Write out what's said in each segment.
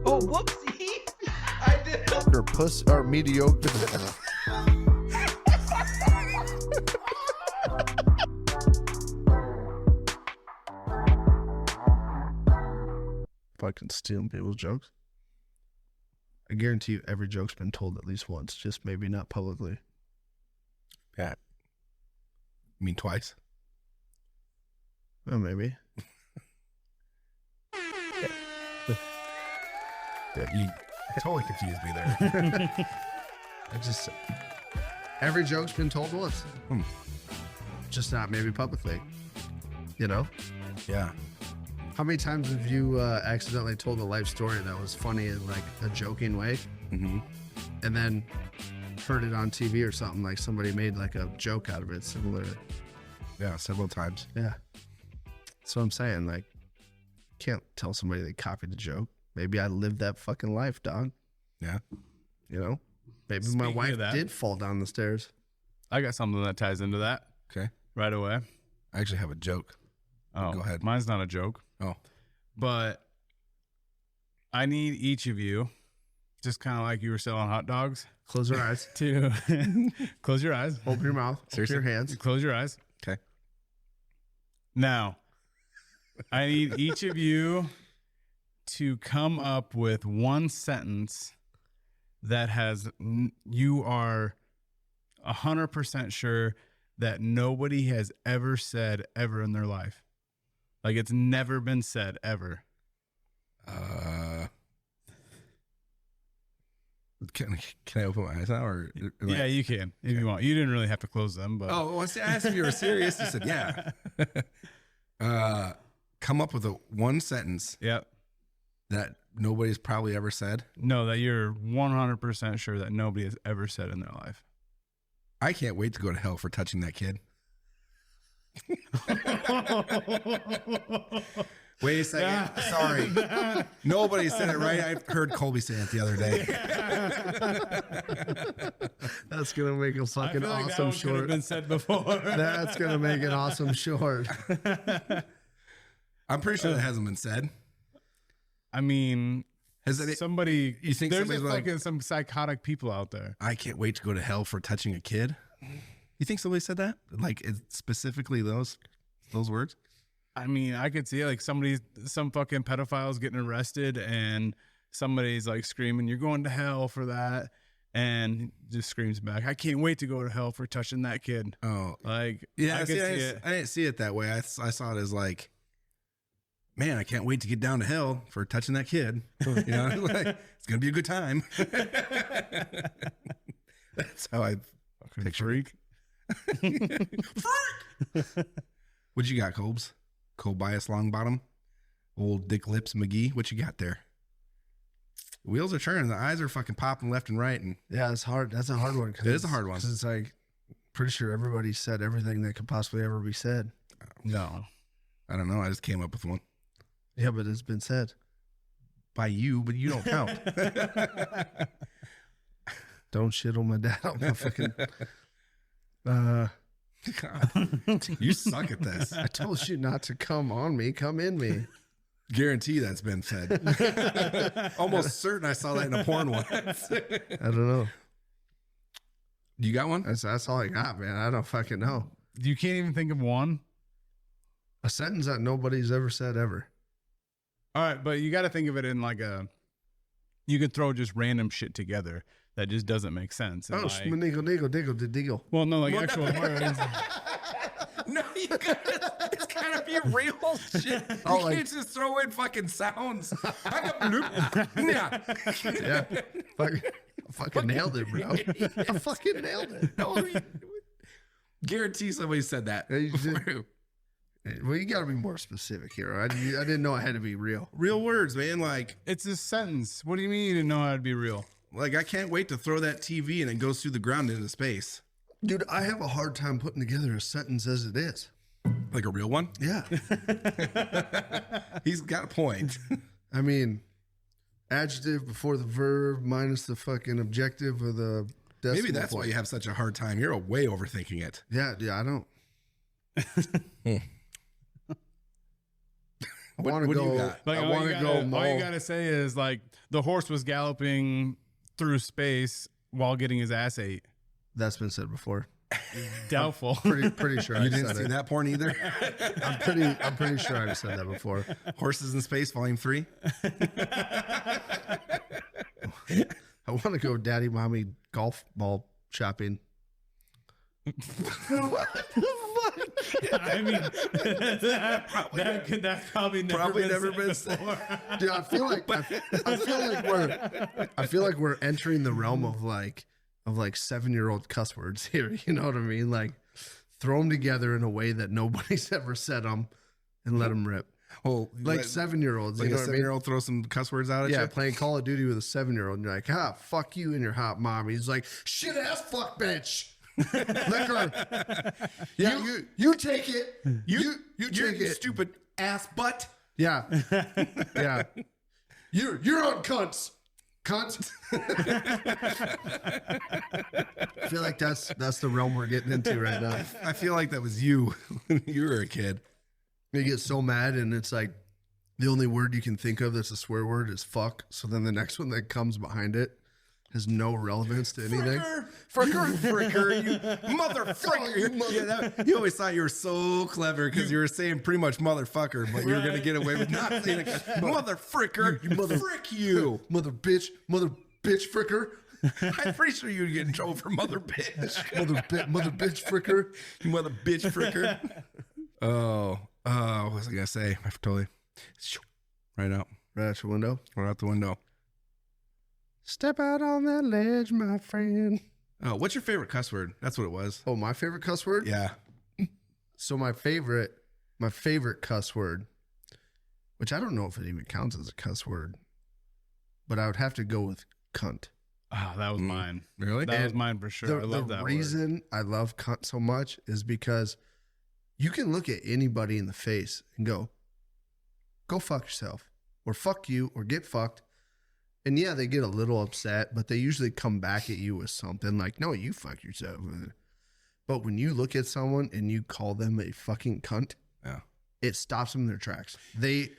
Oh, whoopsie. I did. Or puss or mediocre. Fucking stealing people's jokes. I guarantee you every joke's been told at least once, just maybe not publicly. Yeah. You mean twice? Well, maybe. Yeah, you totally confused me there. I just every joke's been told once. Just not maybe publicly. You know? Yeah. How many times have you accidentally told a life story that was funny in like a joking way, and then heard it on TV or something, like somebody made like a joke out of it similar? Yeah, several times. Yeah. That's what I'm saying. Like, can't tell somebody they copied the joke. Maybe I lived that fucking life, dog. Yeah. You know? Maybe my Speaking wife of that, did fall down the stairs. I got something that ties into that Okay. right away. I actually have a joke. Oh, Go ahead. Mine's not a joke. Oh. But I need each of you, just kind of like you were selling hot dogs, Close your eyes. to close your eyes. Open your mouth. Seriously? Open your hands. Close your eyes. Okay. Now, I need each of you to come up with one sentence that has, you are 100% sure that nobody has ever said ever in their life. Like it's never been said ever. Can I open my eyes now? Or Yeah, you can if you want. You didn't really have to close them, but Oh, well, I asked if you were serious. You said, yeah. Come up with one sentence yep. that nobody's probably ever said. No, that you're 100% sure that nobody has ever said in their life. I can't wait to go to hell for touching that kid. Wait a second. Sorry. Nobody said it right. I heard Colby say it the other day. That's going to make a fucking like that awesome one could have short. been said before. That's going to make an awesome short. I'm pretty sure that hasn't been said. I mean, Has it? somebody, You think there's somebody's like like, some psychotic people out there. I can't wait to go to hell for touching a kid? You think somebody said that? Like specifically those words? I mean, I could see like some fucking pedophile's getting arrested and somebody's like screaming, "You're going to hell for that." And just screams back, "I can't wait to go to hell for touching that kid." Oh, Like, yeah. I could see it. I didn't see it that way. I saw it as like, man, I can't wait to get down to hell for touching that kid. You know, like, it's gonna be a good time. That's how I Fucking picture freak. What you got, Colbs? Cobias Longbottom, old Dick Lips McGee. What you got there? Wheels are turning. The eyes are fucking popping left and right, and Yeah, it's hard. That's a hard one. It is a hard one. 'Cause it's like, pretty sure everybody said everything that could possibly ever be said. No. I don't know. I just came up with one Yeah, but it's been said. by you, but you don't count. Don't shit on my dad. I'm a fucking. God, you suck at this. I told you not to come on me. Come in me. Guarantee that's been said. Almost certain I saw that in a porn once. I don't know. You got one? That's all I got, man. I don't fucking know. You can't even think of one? A sentence that nobody's ever said ever. All right, but you got to think of it in like you could throw just random shit together that just doesn't make sense. And Oh, like, schmaniggle. well, no, like actual words. No, you gotta, it's gotta be real shit. Oh, You like- can't just throw in fucking sounds. Yeah. Yeah. Fucking nailed it, bro. I fucking nailed it. No, guarantee somebody said that. Yeah, you did. before you. Well, you got to be more specific here. I didn't know it had to be real. Real words, man. Like It's a sentence. What do you mean you didn't know how to be real? I can't wait to throw that TV and it goes through the ground into space. Dude, I have a hard time putting together a sentence as it is. Like a real one? Yeah. He's got a point. I mean, adjective before the verb minus the fucking objective of the decimal Maybe that's why point. you have such a hard time. You're way overthinking it. Yeah, I don't. I want to what do go. you got? I want to go. All you gotta say is like the horse was galloping through space while getting his ass ate. That's been said before. Doubtful. Pretty sure You I didn't said see it. that porn either? I'm pretty sure I've said that before. Horses in Space, Volume 3. I want to go daddy mommy golf ball shopping. I mean, that's probably never been said before. Dude, I feel like we're entering the realm of like 7-year-old cuss words here. You know what I mean? Like throw them together in a way that nobody's ever said them and let them rip. Oh, Like 7-year-olds. like you a know what I mean? 7-year-old throw some cuss words out at Yeah, you? playing Call of Duty with a 7-year-old, and you're like, fuck you and your hot mom. He's like, shit ass fuck bitch. Liquor. Yeah, you take it. You take it. Stupid ass butt. Yeah. Yeah. You're on cunts. Cunt. I feel like that's the realm we're getting into right now. I feel like that was you when you were a kid. You get so mad and it's like the only word you can think of that's a swear word is fuck. So then the next one that comes behind it has no relevance to anything. Fricker, you motherfucker. You always thought you were so clever because you were saying pretty much motherfucker, but you were going to get away with not saying it. Motherfricker. You mother frick you. Mother bitch fricker. I'm pretty sure you'd get in trouble for mother bitch. Mother bitch fricker. You mother bitch fricker. Oh, what was I going to say? I totally. Right out. Right out your window. Right out the window. Step out on that ledge, my friend. Oh, what's your favorite cuss word? That's what it was. Oh, my favorite cuss word? Yeah. So my favorite cuss word, which I don't know if it even counts as a cuss word, but I would have to go with cunt. Oh, that was mine. Really? That was mine for sure. I love that The word. reason I love cunt so much is because you can look at anybody in the face and go fuck yourself, or fuck you, or get fucked. And yeah, they get a little upset, but they usually come back at you with something like, no, you fuck yourself. But when you look at someone and you call them a fucking cunt, Yeah. it stops them in their tracks. They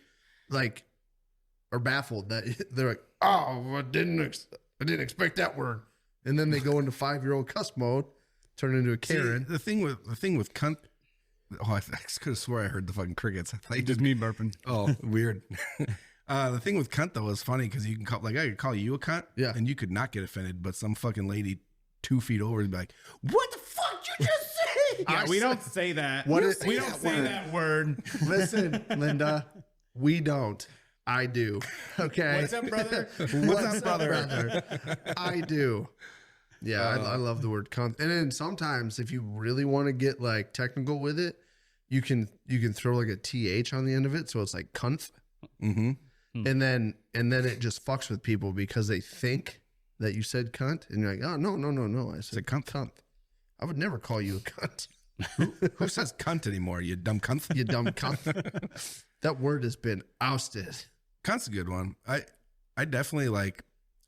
like are baffled that they're like, oh, I didn't expect that word. And then they go into 5-year-old cuss mode, turn into a Karen. See, the thing with cunt. Oh, I could have swore I heard the fucking crickets. I thought you Just me burping. Oh, weird. The thing with cunt though is funny because you can call, like, I could call you a cunt, Yeah. and you could not get offended, but some fucking lady 2 feet over would be like, "What the fuck you just say?" Yeah, we don't say that. What We don't say that word. Listen, Linda, we don't. I do. Okay. What's up, brother? What's up, brother? I do. Yeah, I love the word cunt. And then sometimes if you really want to get like technical with it, you can throw like a TH on the end of it. So it's like cunt. Mm-hmm. And then it just fucks with people because they think that you said cunt. And you're like, oh, no. I said cunt. I would never call you a cunt. Who says cunt anymore? You dumb cunt. You dumb cunt. That word has been ousted. Cunt's a good one. I definitely like.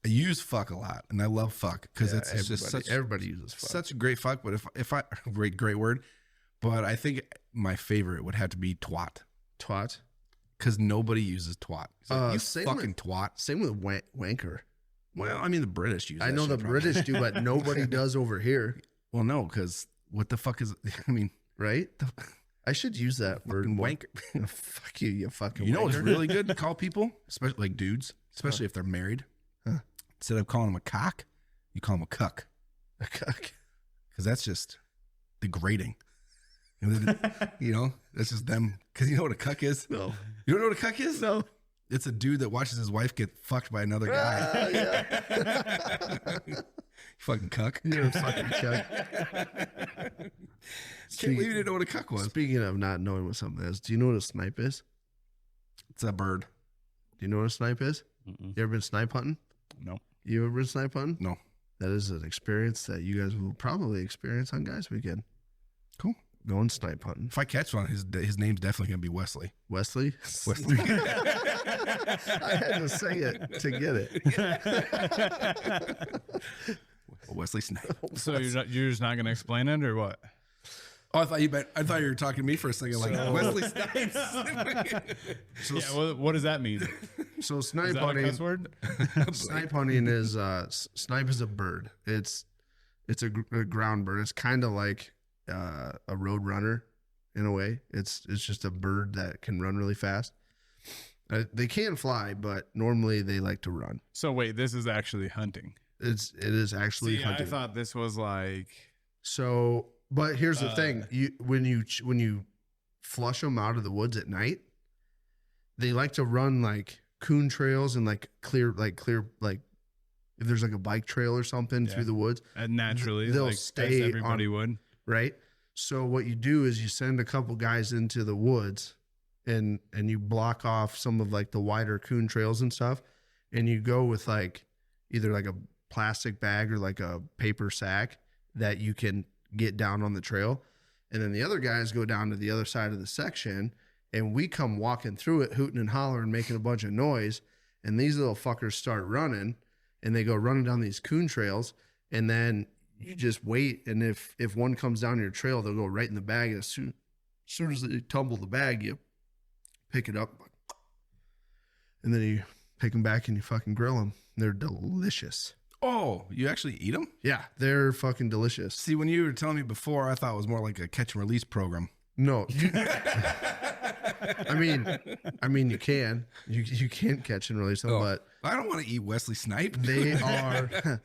I use fuck a lot, and I love fuck because Yeah, it's just such everybody uses fuck. such a great fuck. But if I great word, but I think my favorite would have to be twat Twat. because nobody uses twat. It's like, you same fucking twat. Same with wanker. Well, I mean the British use. I that know the shit probably. British do, but nobody does over here, Well, no, because what the fuck is? I mean, right? I should use that word more. wanker. Fuck you, you fucking You know what's wanker. really good to call people, especially like dudes, especially if they're married. Huh. Instead of calling them a cock, you call them a cuck. A cuck. Because that's just degrading. You know, that's just them. Because you know what a cuck is? No. You don't know what a cuck is? No. It's a dude that watches his wife get fucked by another guy. Yeah. Fucking cuck. You're a fucking cuck. Can't believe you didn't know what a cuck was. Speaking of not knowing what something is, do you know what a snipe is? It's a bird. Do you know what a snipe is? Mm-mm. You ever been snipe hunting? No. You ever been snipe hunting? No. That is an experience that you guys will probably experience on Guys Weekend. Cool. Going snipe hunting. If I catch one, his name's definitely going to be Wesley. Wesley? Wesley. I had to say it to get it. Wesley Snipe. So you're just not going to explain it or what? Oh, I thought you were talking to me for a second, like Wesley Snipes. What does that mean? So Is snipe that a hunting. cuss word? Snipe hunting is snipe is a bird. It's a ground bird. It's kind of like a road runner in a way. It's just a bird that can run really fast. They can fly, but normally they like to run. So wait, this is actually hunting. It is actually hunting. I thought this was like. So, but here's the thing: when you flush them out of the woods at night, they like to run like coon trails and like clear if there's like a bike trail or something through the woods. And naturally, they'll like, stay as everybody would. Right. So what you do is you send a couple guys into the woods, and you block off some of like the wider coon trails and stuff, and you go with like either like a plastic bag or like a paper sack that you can get down on the trail. And then the other guys go down to the other side of the section, and we come walking through it, hooting and hollering, making a bunch of noise. And these little fuckers start running, and they go running down these coon trails. And then you just wait. And if one comes down your trail, they'll go right in the bag. And as soon as they tumble the bag, you pick it up, and then you pick them back and you fucking grill them. They're delicious. Oh, you actually eat them? Yeah, they're fucking delicious. See, when you were telling me before, I thought it was more like a catch and release program. No, I mean, you can catch and release them, but I don't want to eat Wesley Snipe. they are.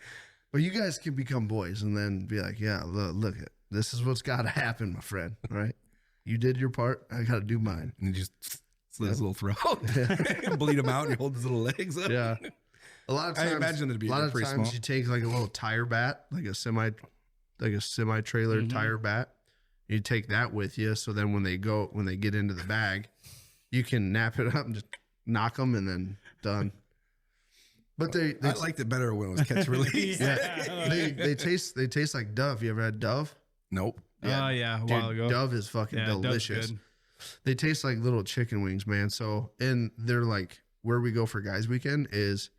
But you guys can become boys and then be like, yeah, look it. This is what's got to happen, my friend. Right? You did your part. I got to do mine. And you just slit his little throat, bleed him out, and you hold his little legs up. Yeah. A lot of times, I imagine it'd be a lot of pretty times small. you take like a little tire bat, like a semi trailer tire bat. You take that with you, so then when they get into the bag, you can nap it up and just knock them, and then done. But I liked it better when it was catch release. they taste like Dove. You ever had Dove? Nope. Oh yeah, a while ago. Dove is fucking delicious. Dove's good. They taste like little chicken wings, man. So, and they're like, where we go for guys weekend is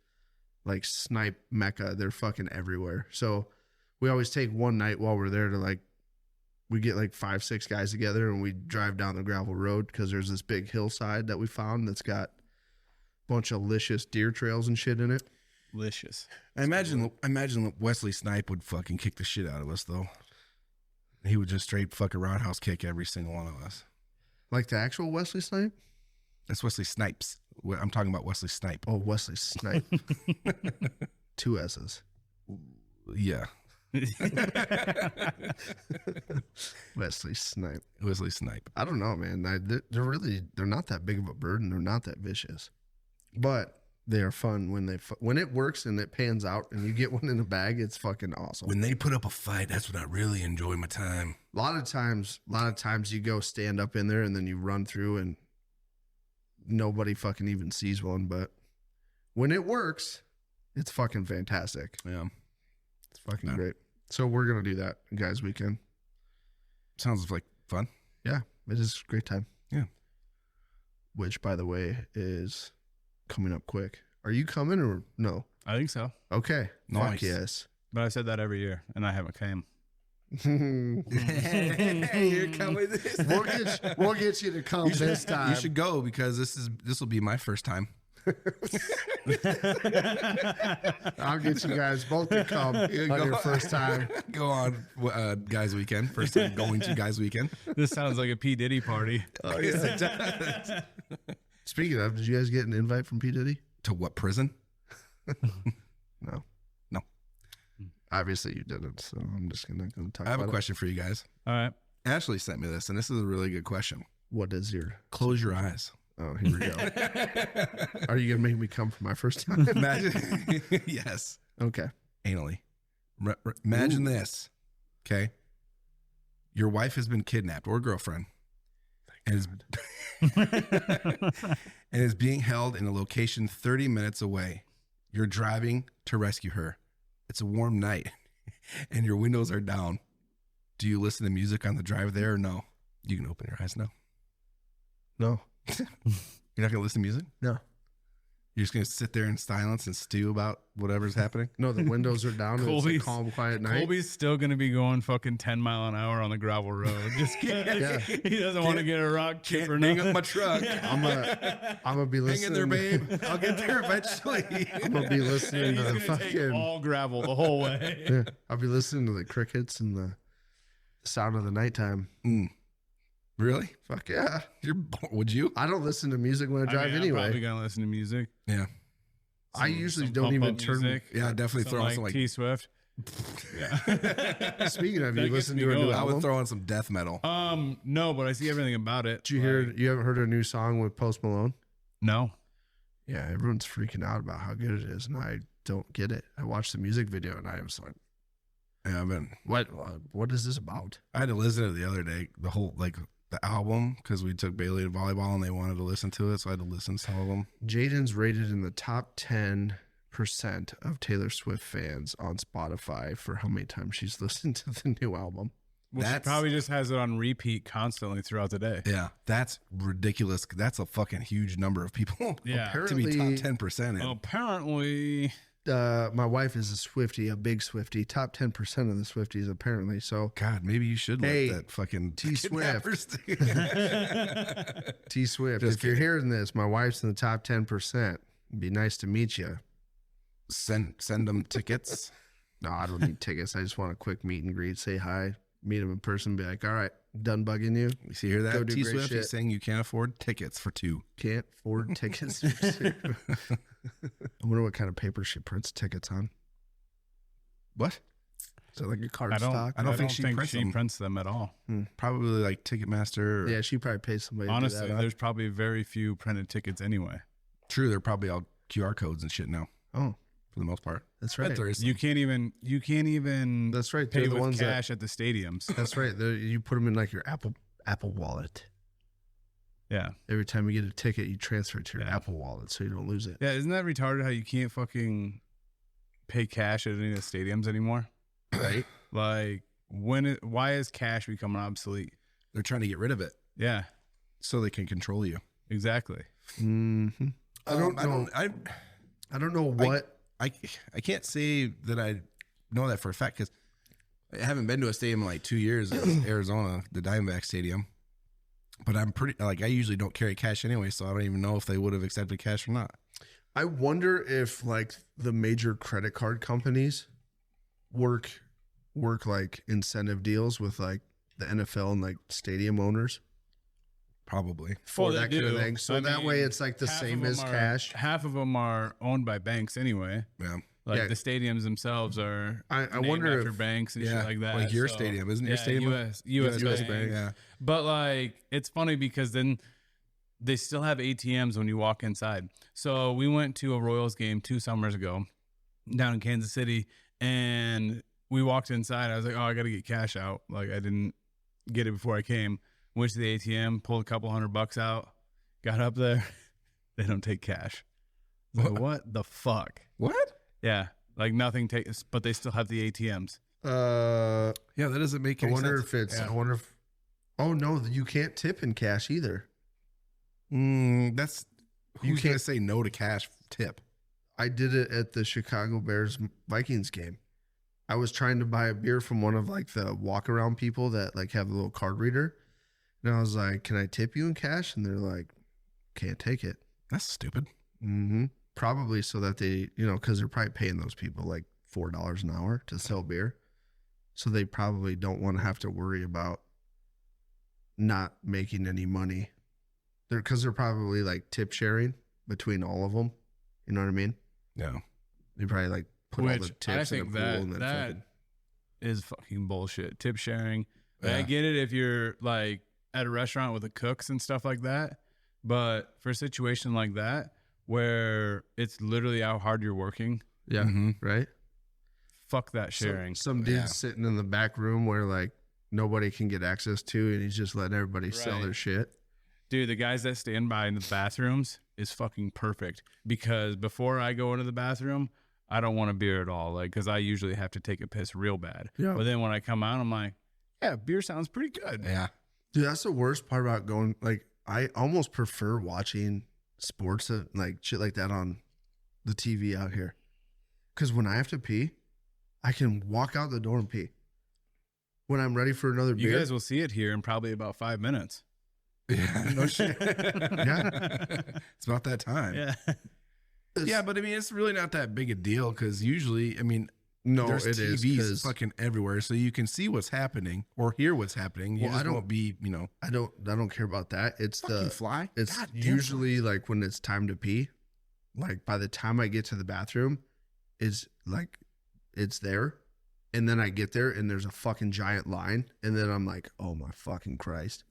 like snipe mecca. They're fucking everywhere. So we always take one night while we're there to like, we get like 5-6 guys together and we drive down the gravel road because there's this big hillside that we found that's got a bunch of licious deer trails and shit in it. Delicious. I imagine Wesley Snipe would fucking kick the shit out of us though. He would just straight fucking roundhouse kick every single one of us. Like the actual Wesley Snipe? That's Wesley Snipes. I'm talking about Wesley Snipe. Oh, Wesley Snipe. 2 S's. Yeah. Wesley Snipe. Wesley Snipe. I don't know, man. They're not that big of a bird, and they're not that vicious, but they are fun when it works and it pans out and you get one in a bag. It's fucking awesome. When they put up a fight, that's when I really enjoy my time. A lot of times you go stand up in there and then you run through and nobody fucking even sees one. But when it works, it's fucking fantastic. Yeah. It's fucking great. So we're going to do that, guys, weekend. Sounds like fun. Yeah, it is a great time. Yeah. Which, by the way, is coming up quick. Are you coming or no? I think so. Okay. Nice. Fuck yes. But I said that every year, and I haven't came. You're coming this time. We'll get you to come this time. You should go because this will be my first time. I'll get you guys both to come on your first time. Go on guys weekend. First time going to guys weekend. This sounds like a P. Diddy party. Oh, yeah. Speaking of, did you guys get an invite from P. Diddy? To what, prison? No. No. Obviously you didn't, so I'm just not going to talk about it. I have a question for you guys. All right. Ashley sent me this, and this is a really good question. What is your... Close your eyes. Oh, here we go. Are you going to make me come for my first time? Imagine. Yes. Okay. Anally. Imagine this. Okay. Your wife has been kidnapped, or girlfriend, and is being held in a location 30 minutes away. You're driving to rescue her. It's a warm night and your windows are down. Do you listen to music on the drive there or no? You can open your eyes now. No. You're not going to listen to music? No. You're just gonna sit there in silence and stew about whatever's happening. No, the windows are down. And it's a Colby's- calm, quiet night. Colby's still going to be going fucking 10 mile an hour on the gravel road. Just kidding. Yeah. He doesn't want to get a rock chip or Hang nothing. up my truck. I'm gonna be Hang listening. in there, babe. I'll get there eventually. I'm gonna be listening He's to the going to take fucking. all gravel the whole way. Yeah, I'll be listening to the crickets and the sound of the nighttime. Really? Fuck yeah! Would you? I don't listen to music when I drive I'm anyway. probably going to listen to music. Yeah. I usually Some don't even pump-up turn. music. Yeah, I'd definitely throw on some like. T Swift. Yeah. Speaking of, That you gets listen me to a new going. I album? would throw on some death metal. No, but I see everything about it. Did you hear? You haven't heard a new song with Post Malone? No. Yeah, everyone's freaking out about how good it is, and I don't get it. I watched the music video, and I was like, Yeah, what is this about?" I had to listen to it the other day. The whole the album because we took Bailey to volleyball and they wanted to listen to it, so I had to listen to some of them. Jaden's rated in the top 10% of Taylor Swift fans on Spotify for how many times she's listened to the new album. Well, she That's- probably just has it on repeat constantly throughout the day. Yeah, that's ridiculous. That's a fucking huge number of people. Yeah. To be top 10%. Apparently, My wife is a Swiftie, a big Swiftie, top 10% of the Swifties apparently. So God, maybe you should Hey, let that fucking T-Swift. kidnappers- T Swift, Just if you're hearing this, my wife's in the top 10%. It'd be nice to meet you. send them tickets. No, I don't need tickets. I just want a quick meet and greet, say hi, meet them in person, be like, all right, done bugging you. You see, hear Go that? do T great Swift shit. is saying you can't afford tickets for 2. Can't afford tickets. I wonder what kind of paper she prints tickets on. What? Is that like a card I don't. stock? I don't think she prints them. at all. Probably like Ticketmaster. Or, Yeah, she probably pays somebody to Honestly, do that. there's probably very few printed tickets anyway. True, they're probably all QR codes and shit now Oh, for the most part. that's Bet right. there is You can't even That's right. pay They're the with ones cash at the stadiums. That's right. You put them in like your Apple Wallet. Yeah. Every time you get a ticket, you transfer it to your Yeah. Apple Wallet so you don't lose it. Yeah, isn't that retarded how you can't fucking pay cash at any of the stadiums anymore? Right? Like, why is cash becoming obsolete? They're trying to get rid of it Yeah, so they can control you. exactly. Mm-hmm. I don't know. I don't know what. I can't say that I know that for a fact because I haven't been to a stadium in like 2 years. It was Arizona, the Diamondback Stadium. But I'm pretty I usually don't carry cash anyway, so I don't even know if they would have accepted cash or not. I wonder if like the major credit card companies work like incentive deals with like the NFL and like stadium owners Probably. for Well, they that kind of do. thing. So I that mean, way it's like the half same of as them are- cash. Half of them are owned by banks anyway. Yeah. Like Yeah. the stadiums themselves are I named wonder after if banks and Yeah, shit like that. like your stadium. Isn't your stadium a- US US Bank. Bank, yeah. But like it's funny because then they still have ATMs when you walk inside. So we went to a Royals game 2 summers ago down in Kansas City and we walked inside. I was like, oh, I got to get cash out. Like I didn't get it before I came. Went to the ATM, pulled a couple $100 out, got up there. They don't take cash. I was like, what the fuck? What? Yeah, like nothing takes, but they still have the ATMs. Yeah, that doesn't make I any wonder sense. if it's. Yeah. I wonder if. Oh no, you can't tip in cash either. That's You who's gonna can't- say no to cash tip. I did it at the Chicago Bears Vikings game. I was trying to buy a beer from one of like the walk around people that like have a little card reader. And I was like, can I tip you in cash? And they're like, can't take it. That's stupid. Mm-hmm. Probably so that they, because they're probably paying those people like $4 an hour to sell beer. So they probably don't want to have to worry about not making any money. Because they're probably like tip sharing between all of them. You know what I mean? Yeah. They probably like put all the Which I tips in a think pool that and then that fucking- is fucking bullshit. Tip sharing. Yeah. I get it if you're like at a restaurant with the cooks and stuff like that, but for a situation like that where it's literally how hard you're working, yeah, Mhm. right. fuck that sharing. Some dude Yeah. sitting in the back room where like nobody can get access to, and he's just letting everybody sell Right. their shit. Dude, the guys that stand by in the bathrooms is fucking perfect because before I go into the bathroom, I don't want a beer at all. Like, cause I usually have to take a piss real bad. Yeah. But then when I come out, I'm like, yeah, beer sounds pretty good. Yeah. Dude, that's the worst part about going. Like, I almost prefer watching sports like shit like that on the TV out here. Because when I have to pee, I can walk out the door and pee. When I'm ready for another beer. You guys will see it here in probably about 5 minutes. Yeah. No shit. Yeah. It's about that time. Yeah. Yeah, but I mean, it's really not that big a deal because usually, I mean, No, there's it is. TVs 'Cause fucking everywhere, so you can see what's happening or hear what's happening. You Well, just I don't- won't be, you know, I don't care about that. It's fucking fly. it's God damn usually like when it's time to pee. Like by the time I get to the bathroom, is like it's there. And then I get there and there's a fucking giant line. And then I'm like, oh my fucking Christ.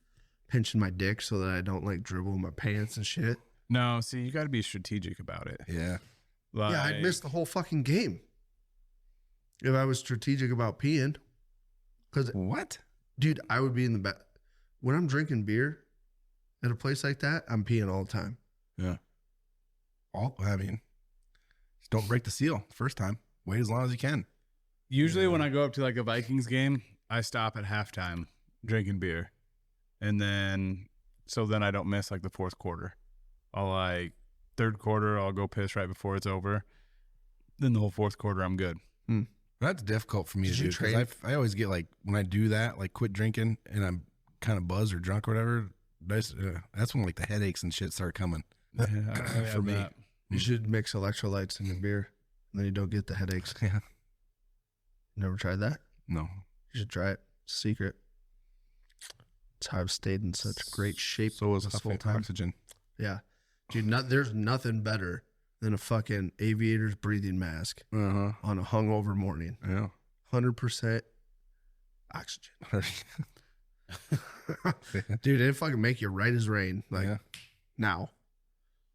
Pinching my dick so that I don't like dribble my pants and shit. No, see, you got to be strategic about it. Yeah. Like, Yeah, I'd miss the whole fucking game if I was strategic about peeing. Because, What? dude, I would be in the back. When I'm drinking beer at a place like that, I'm peeing all the time. Yeah. I mean, just don't break the seal first time. Wait as long as you can. Usually when I go up to like a Vikings game, I stop at halftime drinking beer. And then, so then I don't miss like the fourth quarter. I'll like third quarter, I'll go piss right before it's over. Then the whole fourth quarter, I'm good. That's difficult for me Did to you do because train? I always get like when I do that, like quit drinking and I'm kind of buzzed or drunk or whatever. That's when like the headaches and shit start coming. I For have me. that. You should mix electrolytes in your beer. And then you don't get the headaches. Yeah. Never tried that? No. You should try it. It's a secret. It's how I've stayed in such great shape So was this whole huffing time. oxygen. Yeah. Dude, there's nothing better than a fucking aviator's breathing mask Uh on a hungover morning. huh. 100% oxygen. Yeah. Dude, it fucking make you right as rain. Like Yeah. now.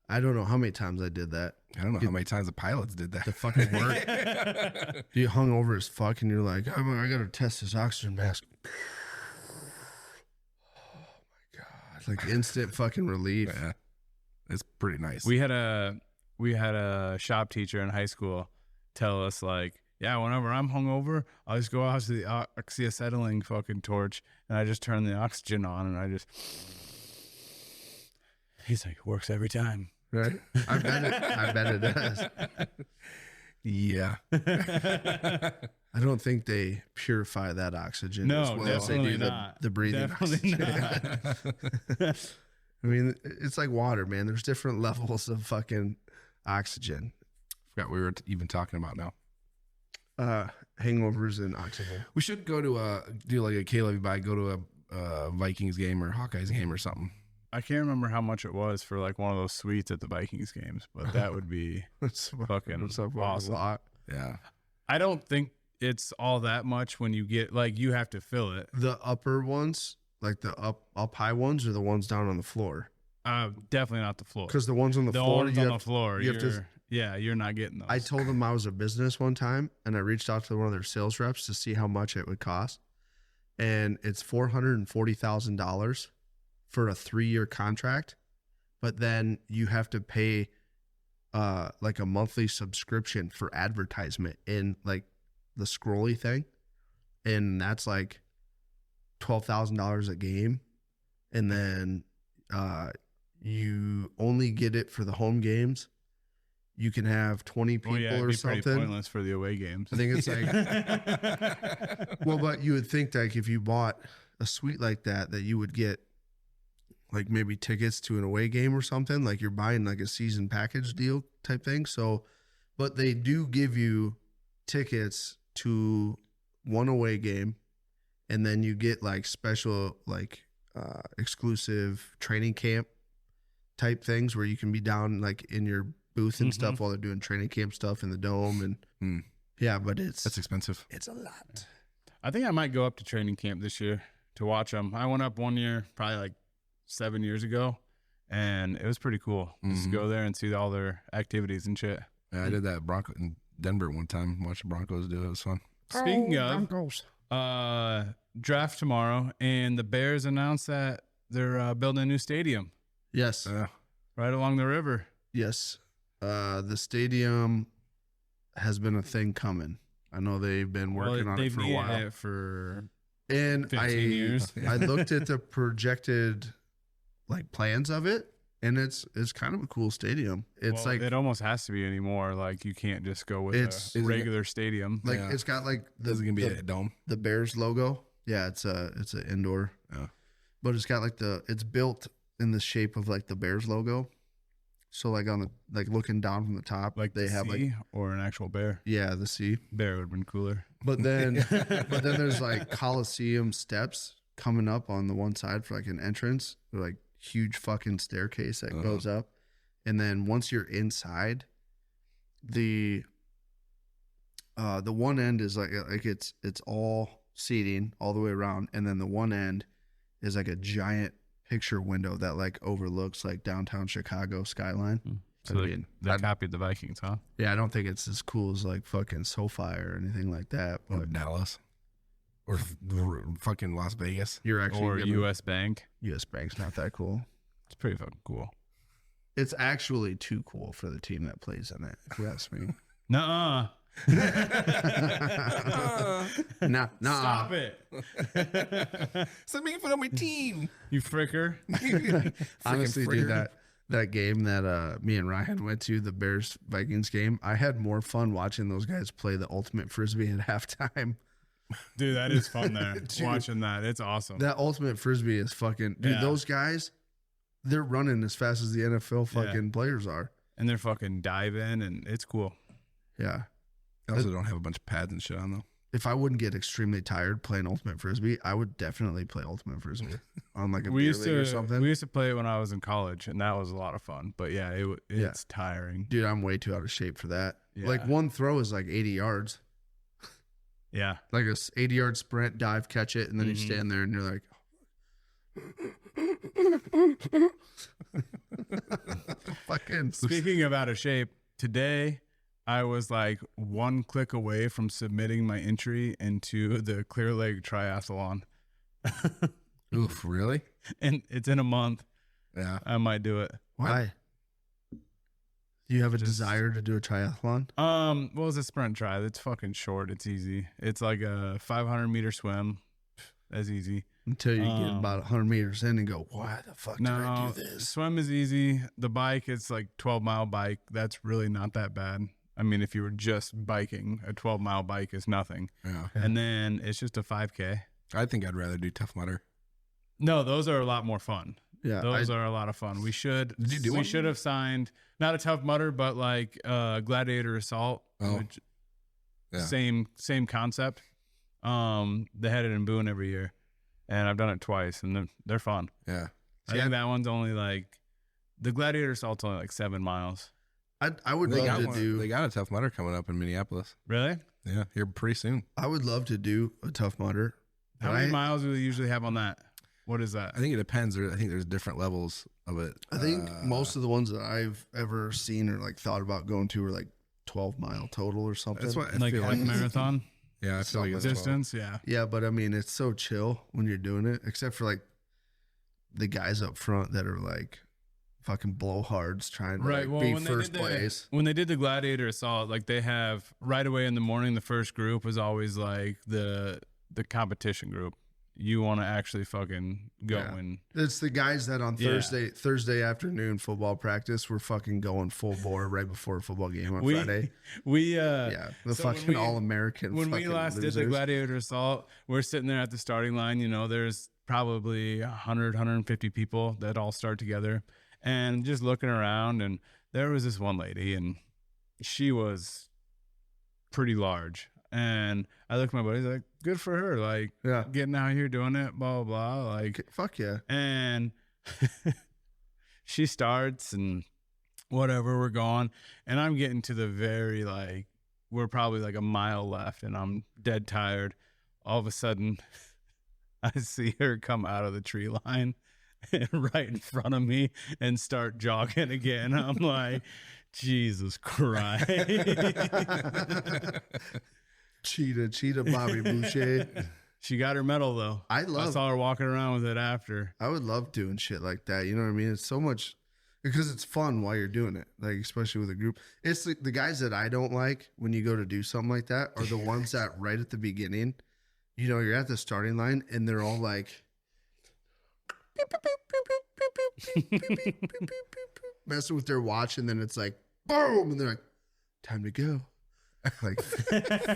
I don't know how many times I did that. I don't know how many times the pilots did that. The fucking work. You hung over as fuck and you're like, oh, I gotta test this oxygen mask. Oh my God. Like instant fucking relief. Yeah. It's pretty nice. We had a shop teacher in high school tell us like, yeah, whenever I'm hungover, I just go out to the oxyacetylene fucking torch and I just turn the oxygen on and I just. He's like, works every time. Right? I bet it does. Yeah. I don't think they purify that oxygen No, as well as they definitely do not. the breathing Definitely oxygen. not. I mean, it's like water, man. There's different levels of fucking oxygen. Forgot we were even talking about now. Hangovers and oxygen. We should go to do like a KLYB, go to a Vikings game or Hawkeyes game or something. I can't remember how much it was for like one of those suites at the Vikings games, but that would be It's fucking awesome. lot. Yeah. I don't think it's all that much when you get like you have to fill it. The upper ones, like the up high ones, are the ones down on the floor. Definitely not the floor. Because the ones on the The floor, ones you on have the floor, you have to- you're not getting those. I told them I was a business one time, and I reached out to one of their sales reps to see how much it would cost, and it's $440,000 for a 3-year contract, but then you have to pay like a monthly subscription for advertisement in like the scrolly thing, and that's like $12,000 a game, and then you only get it for the home games. You can have 20 people it'd or be pretty something. pointless for the away games. I think it's like, well, but you would think like if you bought a suite like that you would get like maybe tickets to an away game or something. Like you're buying like a season package deal type thing. So, but they do give you tickets to one away game, and then you get like special like exclusive training camp type things where you can be down like in your booth and stuff while they're doing training camp stuff in the dome and yeah, but That's expensive. it's a lot. I think I might go up to training camp this year to watch them. I went up one year, probably like 7 years ago, and it was pretty cool. Just to go there and see all their activities and shit. Yeah, I did that in Denver one time. Watched the Broncos do it. It was fun. Speaking of Broncos. draft tomorrow, and the Bears announced that they're building a new stadium Yes. right along the river. Yes. The stadium has been a thing coming. I know they've been working on it for a needed while. it for And 15 years. I looked at the projected like plans of it, And it's kind of a cool stadium. It's it almost has to be anymore. Like you can't just go with a regular stadium. Like it's got like is it gonna be a dome? The Bears logo. Yeah, it's an indoor. Yeah. But it's got like it's built in the shape of like the Bears logo. So like on the looking down from the top, like they have C or an actual bear. Yeah, the C. Bear would have been cooler. But then there's like Coliseum steps coming up on the one side for like an entrance. They're like huge fucking staircase that goes up. And then once you're inside, the one end is like it's all seating all the way around, and then the one end is like a giant picture window that like overlooks like downtown Chicago skyline. So they copied the Vikings, huh? Yeah, I don't think it's as cool as like fucking SoFi or anything like that. But Or Dallas. Or fucking Las Vegas. You're actually or U.S. Bank. U.S. Bank's not that cool. It's pretty fucking cool. It's actually too cool for the team that plays in it, if you ask me. Nuh-uh. Nah. Stop it. So make fun of my team. You fricker. Honestly, fricker. dude, that game that me and Ryan went to, the Bears Vikings game, I had more fun watching those guys play the ultimate frisbee at halftime. Dude, that is fun there. Watching that. It's awesome. That ultimate frisbee is fucking dude, those guys, they're running as fast as the NFL fucking players are. And they're fucking diving, and it's cool. Yeah. I also don't have a bunch of pads and shit on though. If I wouldn't get extremely tired playing ultimate frisbee, I would definitely play ultimate frisbee on like a beer league or something. We used to play it when I was in college, and that was a lot of fun. But yeah, it's tiring. Dude, I'm way too out of shape for that. Yeah. Like one throw is like 80 yards. Yeah. Like a 80-yard sprint, dive, catch it, and then you stand there and you're like, fucking. Speaking of out of shape, today I was like one click away from submitting my entry into the Clear Lake Triathlon. Oof, really? And it's in a month. Yeah. I might do it. Why? Do you have a desire to do a triathlon? Well, it's a sprint tri. It's fucking short. It's easy. It's like a 500-meter swim. That's easy. Until you get about 100 meters in and go, why the fuck did I do this? Swim is easy. The bike, it's like 12-mile bike. That's really not that bad. I mean, if you were just biking, a 12-mile bike is nothing. Yeah. And then it's just a 5K. I think I'd rather do Tough Mudder. No, those are a lot more fun. Yeah, those are a lot of fun. We should one? should have signed not a Tough Mudder, but like Gladiator Assault. Oh. Which, Yeah. Same concept. They had it in Boone every year, and I've done it twice, and they're fun. Yeah. I think that one's only like the Gladiator Assault's only like 7 miles. I would love to do. They got a Tough Mudder coming up in Minneapolis. Really? Yeah, here pretty soon. I would love to do a Tough Mudder. How many miles do they usually have on that? What is that? I think it depends. I think there's different levels of it. I think most of the ones that I've ever seen or like thought about going to are like 12-mile total or something. That's what I like feel half marathon Yeah, I feel like it's distance. Yeah, but I mean, it's so chill when you're doing it, except for like the guys up front that are like fucking blowhards trying to like, be first place. When they did the Gladiator Assault, like they have right away in the morning, the first group was always like the competition group. You want to actually fucking go and it's the guys that on Thursday afternoon football practice were fucking going full bore right before a football game on Friday. The fucking all-American. When we last did the Gladiator Assault, we're sitting there at the starting line. You know, there's probably 100, 150 people that all start together, and just looking around, and there was this one lady, and she was pretty large. And I look at my buddies like, good for her. Like, getting out here doing it, blah, blah, blah. Like, fuck yeah. And she starts and whatever, we're going. And I'm getting to the very, like, we're probably like a mile left and I'm dead tired. All of a sudden, I see her come out of the tree line right in front of me and start jogging again. I'm like, Jesus Christ. Cheetah Bobby Boucher. She got her medal though. I saw her walking around with it after. I would love doing shit like that. You know what I mean? It's so much because it's fun while you're doing it. Like especially with a group. It's the guys that I don't like when you go to do something like that are the ones that right at the beginning, you know, you're at the starting line and they're all like beep, beep, beep, beep, beep, beep, messing with their watch, and then it's like boom, and they're like, time to go. Like,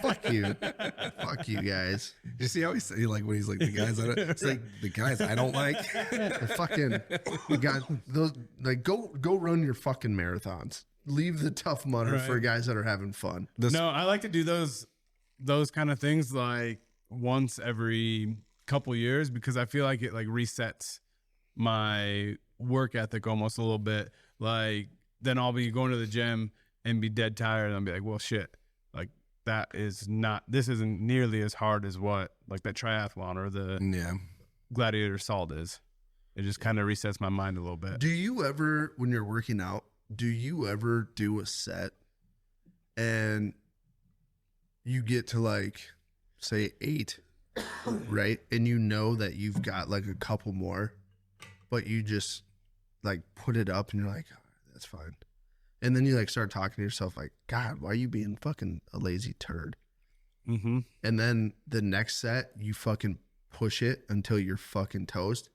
fuck you guys. You see how he's like when he's like the guys on it. It's like the guys I don't like. The fucking guys, those like go run your fucking marathons. Leave the tough mudder for guys that are having fun. No, I like to do those kind of things like once every couple years because I feel like it like resets my work ethic almost a little bit. Like then I'll be going to the gym and be dead tired and I'll be like, well, shit. Like this isn't nearly as hard as what like that triathlon or the gladiator salt is. It just kind of resets my mind a little bit. Do you ever, when you're working out, do a set and you get to like say 8, right? And you know that you've got like a couple more, but you just like put it up and you're like, oh, that's fine. And then you like start talking to yourself like, God, why are you being fucking a lazy turd? Mm-hmm. And then the next set, you fucking push it until you're fucking toast.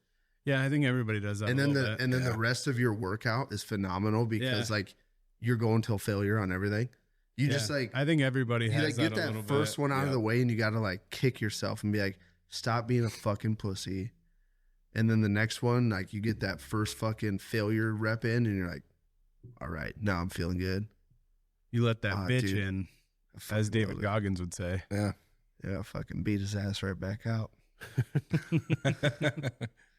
Yeah, I think everybody does that. And then the rest of your workout is phenomenal because like you're going till failure on everything. You just like, I think everybody has like, get that first one out of the way and you got to like kick yourself and be like, stop being a fucking pussy. And then the next one, like you get that first fucking failure rep in and you're like, all right, now I'm feeling good. You let that bitch in, as David Goggins would say. Yeah. Yeah, fucking beat his ass right back out.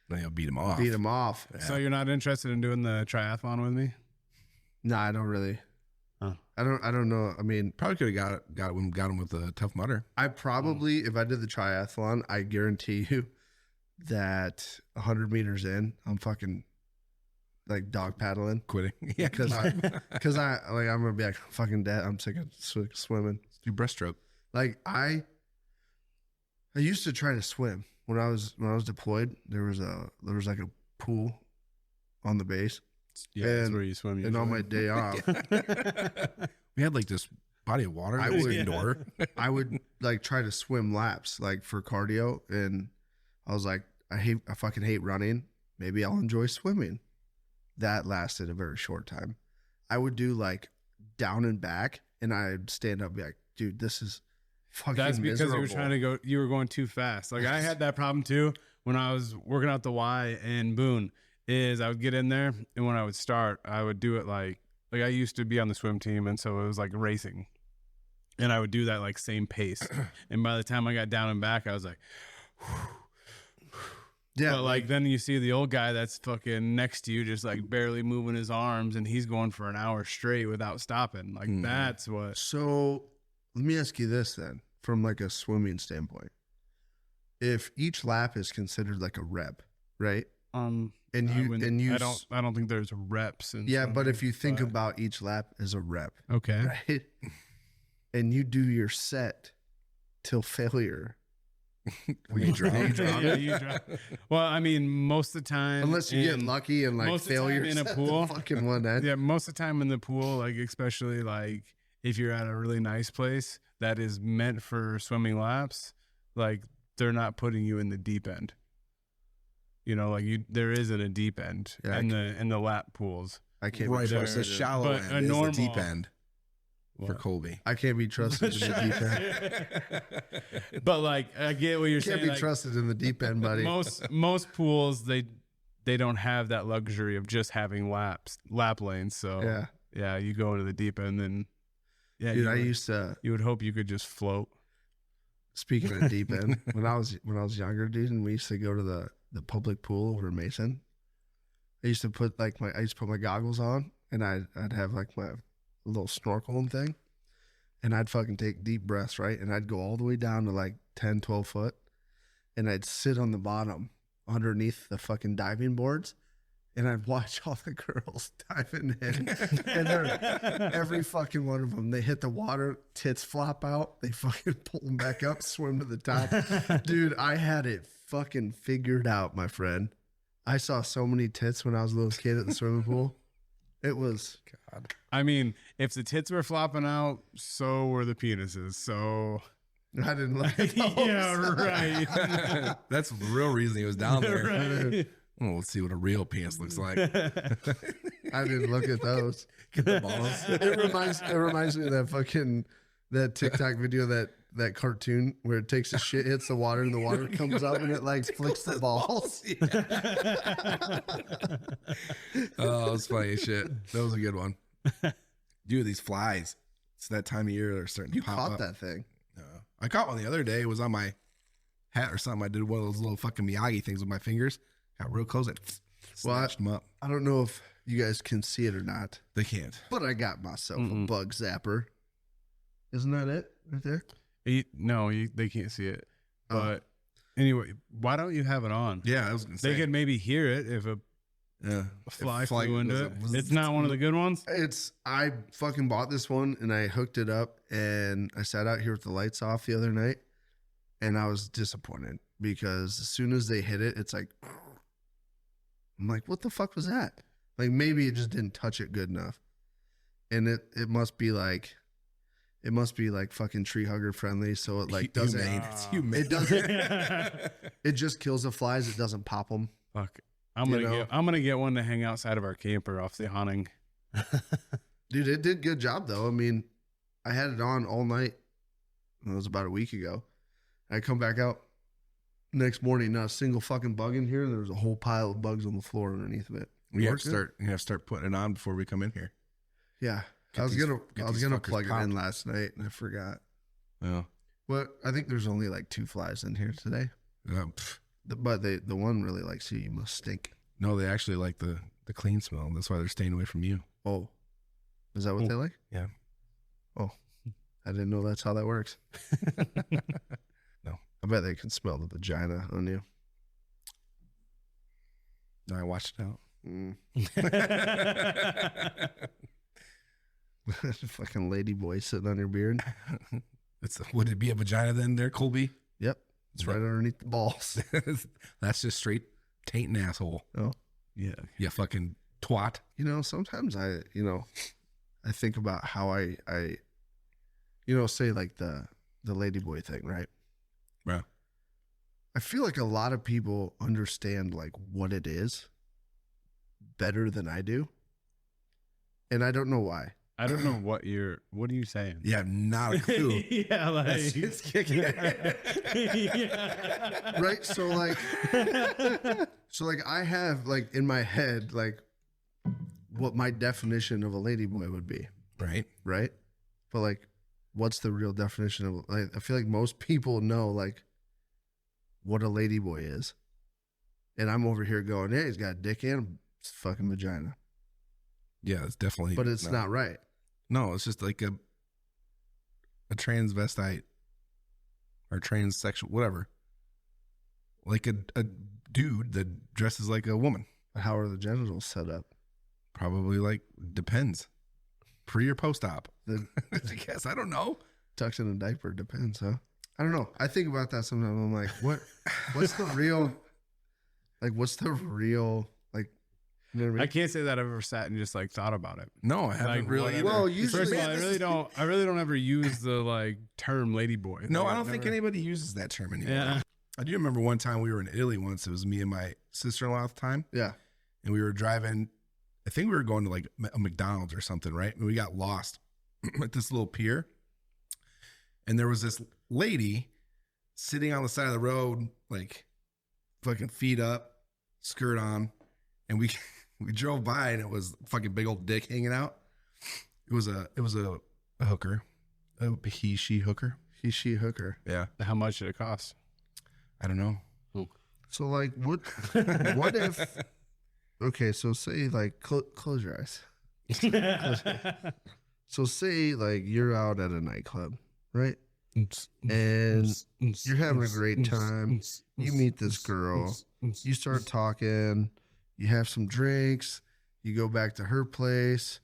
Then you'll beat him off. Yeah. So you're not interested in doing the triathlon with me? No, I don't really. Huh. I don't know. I mean, probably could have got him with a tough mudder. I probably, if I did the triathlon, I guarantee you that 100 meters in, I'm fucking like dog paddling, quitting. Yeah, because I'm gonna be like fucking dead. I'm sick of swimming. Do breaststroke. Like I used to try to swim when I was deployed. There was like a pool on the base. Yeah, that's where you swim. And on my day off, we had like this body of water. Indoor. I would like try to swim laps like for cardio, and I was like, I fucking hate running. Maybe I'll enjoy swimming. That lasted a very short time. I would do like down and back, and I'd stand up and be like, dude, this is fucking That's because miserable. you were going too fast. Like I had that problem too when I was working out the Y in Boone. Is I would get in there, and when I would start, I would do it like I used to be on the swim team, and so it was like racing, and I would do that like same pace. And by the time I got down and back, I was like, yeah. But like then you see the old guy that's fucking next to you, just like barely moving his arms, and he's going for an hour straight without stopping. Like that's what. So let me ask you this then, from like a swimming standpoint, if each lap is considered like a rep, right? I don't think there's reps. But if you think about each lap as a rep, okay, right, and you do your set till failure, you drown. You drown. Well, I mean, most of the time, unless you get lucky and like failure in a pool, fucking one end. Yeah, most of the time in the pool, like especially like if you're at a really nice place that is meant for swimming laps, like they're not putting you in the deep end. You know, like there isn't a deep end in the lap pools. I can't. Right, it's the shallow end. Is the deep end for Colby. I can't be trusted in the deep end. But like, I get what you're saying. Can't be trusted in the deep end, buddy. Most pools they don't have that luxury of just having lap lanes. So yeah, you go into the deep end, and dude, you would hope you could just float. Speaking of deep end, when I was younger, dude, and we used to go to the public pool over Mason, I used to put my goggles on, and I'd have like my little snorkeling thing, and I'd fucking take deep breaths, right? And I'd go all the way down to like 10, 12 foot, and I'd sit on the bottom underneath the fucking diving boards, and I'd watch all the girls diving in, and every fucking one of them, they hit the water, tits flop out, they fucking pull them back up, swim to the top. Dude, I had it fucking figured out, my friend. I saw so many tits when I was a little kid at the swimming pool. It was God. I mean, if the tits were flopping out, so were the penises. So I didn't like it. Yeah, right. That's the real reason he was down there. Right. Well, let's see what a real penis looks like. I didn't look at those. Get the balls. It reminds me of that TikTok video, that cartoon where it takes a shit, hits the water, and the water comes up and it like flicks the balls. Oh, it's funny as shit. That was a good one. Dude, these flies. It's that time of year they're starting to pop Caught up. that thing. I caught one the other day. It was on my hat or something. I did one of those little fucking Miyagi things with my fingers. Got real close and snatched them up. I don't know if you guys can see it or not, They can't. but I got myself a bug zapper. Isn't that it right there? No, they can't see it. Oh. But anyway, why don't you have it on? Yeah, I was gonna say. They could maybe hear it if a fly flew into it. It's not one of the good ones. I fucking bought this one and I hooked it up and I sat out here with the lights off the other night and I was disappointed because as soon as they hit it, it's like, I'm like, what the fuck was that? Like maybe it just didn't touch it good enough. And it must be like fucking tree hugger friendly. So it like doesn't, It's humane. it doesn't, it just kills the flies. It doesn't pop them. Fuck. I'm gonna get one to hang outside of our camper off the awning. Dude, it did a good job though. I mean, I had it on all night. It was about a week ago. I come back out next morning, not a single fucking bug in here, and there was a whole pile of bugs on the floor underneath of it. You have to start putting it on before we come in here. Yeah, I was gonna plug it in last night and I forgot. Yeah. But I think there's only like 2 flies in here today. But the one really likes you. You must stink. No, they actually like the clean smell. That's why they're staying away from you. Oh, is that what they like? Yeah. Oh, I didn't know that's how that works. No. I bet they can smell the vagina on you. No, I watched it out. Fucking lady boy sitting on your beard. Would it be a vagina then there, Colby? Yep. It's right underneath the balls. That's just straight taint and asshole. Oh. Yeah. You fucking twat. Sometimes I think about how I say like the ladyboy thing, right? Right. I feel like a lot of people understand like what it is better than I do. And I don't know why. I don't know what are you saying? You have not a clue. Yeah, like It's kicking. Yeah. Right? So like I have like in my head like what my definition of a ladyboy would be. Right. Right? But like what's the real definition of like I feel like most people know like what a ladyboy is. And I'm over here going, hey, he's got a dick and a fucking vagina. Yeah, it's definitely. But it's not right. No, it's just like a transvestite or transsexual, whatever. Like a dude that dresses like a woman. How are the genitals set up? Probably like depends. Pre or post op. I guess I don't know. Tucked in a diaper depends, huh? I don't know. I think about that sometimes. I'm like, what's the real? Like, what's the real? Like, you know what I mean? I can't say that I've ever sat and just like thought about it. No, I haven't Like, really. whatever. Either. Well, usually, First of all, I really don't ever use the like term ladyboy. No, Like, I don't I've think never- anybody uses that term anymore. Yeah. I do remember one time we were in Italy once. It was me and my sister-in-law at the time. yeah. And we were driving. I think we were going to like a McDonald's or something, right? And we got lost at this little pier. And there was this lady sitting on the side of the road, like fucking feet up, skirt on. And we drove by and it was fucking big old dick hanging out. It was a hooker. A she hooker. She hooker. Yeah. How much did it cost? I don't know. So like, what if? Okay, so say like close your eyes. So say like you're out at a nightclub, right? And you're having a great time. You meet this girl. You start talking. You have some drinks. You go back to her place.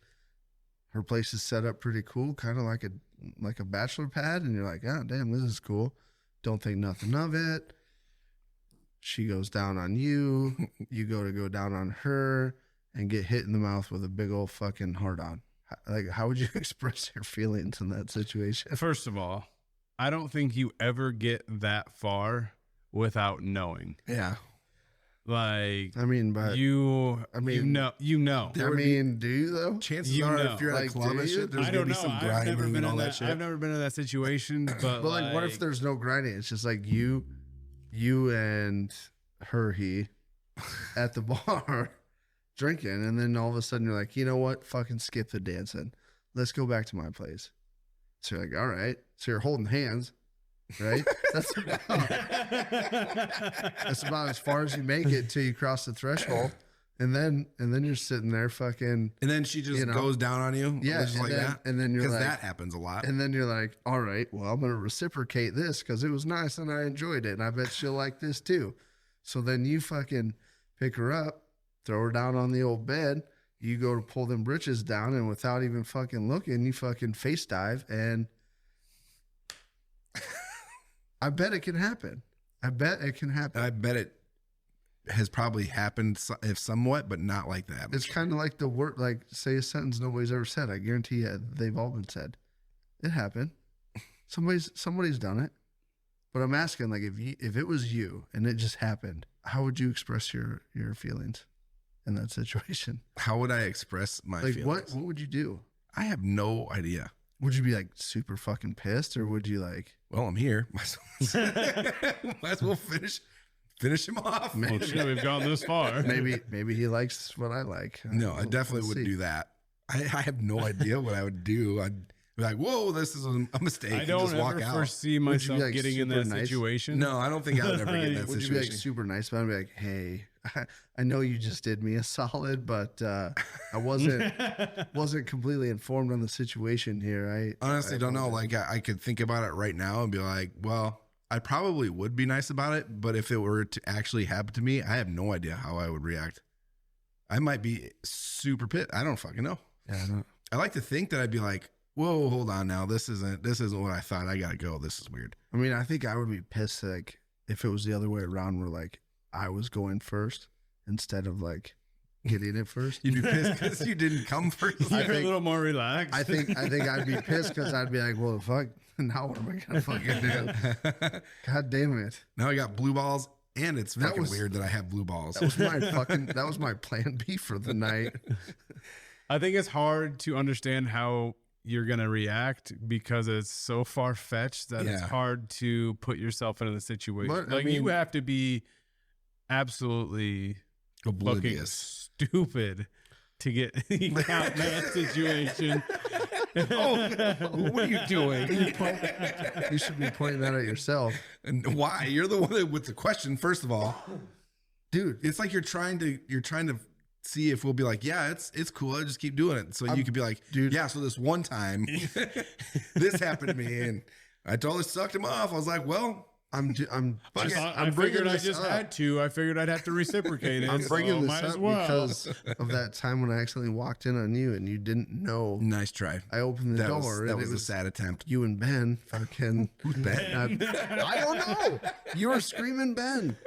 Her place is set up pretty cool, kind of like a bachelor pad. And you're like, oh, damn, this is cool. Don't think nothing of it. She goes down on you. You go down on her and get hit in the mouth with a big old fucking hard on. Like, how would you express your feelings in that situation? First of all, I don't think you ever get that far without knowing. Yeah. Like, I mean, but you know. I mean, do you though? Chances You are, know. if you're at a Like, club do and you? shit, there's I gonna don't be know. some I've never grinding been and all in that that. shit. I've never been in that situation. But Like, what if there's no grinding? It's just like you and he at the bar drinking, and then all of a sudden you're like, you know what? Fucking skip the dancing. Let's go back to my place. So you're like, all right. So you're holding hands, right? That's about as far as you make it till you cross the threshold. And then you're sitting there fucking. And then she just goes down on you, Yeah, just like that. And then you're Because like, that happens a lot. and then you're like, all right, well, I'm going to reciprocate this because it was nice and I enjoyed it. And I bet she'll like this too. So then you fucking pick her up, throw her down on the old bed. You go to pull them britches down, and without even fucking looking, you fucking face dive. And I bet it can happen. I bet it can happen. I bet it has probably happened if somewhat, but not like that. It's kind of like the word, like say a sentence nobody's ever said. I guarantee you they've all been said. It happened. Somebody's done it. But I'm asking, like, if it was you and it just happened, how would you express your feelings in that situation? How would I express my Like, feelings? what would you do? I have no idea. Would you be like super fucking pissed, or would you like? Well, I'm here. Might as well finish him off. well, shit, we've gone this far. Maybe he likes what I like. No, I definitely wouldn't do that. I have no idea what I would do. I'd be like, whoa, this is a mistake. I and don't just walk ever out. foresee you be, myself like, getting in super that nice? situation. No, I don't think I would ever get in that Would you situation. be like super nice about it? Be like, hey, I know you just did me a solid, but I wasn't completely informed on the situation here. I Honestly, don't know. apologize. Like, I could think about it right now and be like, well, I probably would be nice about it, but if it were to actually happen to me, I have no idea how I would react. I might be super pissed. I don't fucking know. Yeah, I don't. I like to think that I'd be like, whoa, hold on now. This isn't what I thought. I gotta go. This is weird. I mean, I think I would be pissed like if it was the other way around, where like I was going first instead of like getting it first. You'd be pissed because you didn't come first. You're a little more relaxed. I think I'd be pissed because I'd be like, well, fuck. Now what am I gonna fucking do? God damn it! Now I got blue balls, and it's That fucking was- weird that I have blue balls. That was my plan B for the night. I think it's hard to understand how you're going to react because it's so far fetched that it's Yeah. hard to put yourself into the situation. But, I like you mean- have to be absolutely fucking Oblivious. stupid to get out in that situation. What are you doing? You should be pointing that at yourself, And why? You're the one with the question. First of all, dude. it's like you're trying to see if we'll be like, yeah, it's cool. I just keep doing it. So you could be like, dude. yeah. So this one time, this happened to me, and I totally sucked him off. I was like, well, I I'm bringing figured I this just up. had to. I figured I'd have to reciprocate it. I'm bringing so this might up as well. because of that time when I accidentally walked in on you and you didn't know. nice try. I opened the That door was, and that it was a was sad attempt. you and Ben. Fucking Who's Ben? I don't know. You were screaming Ben.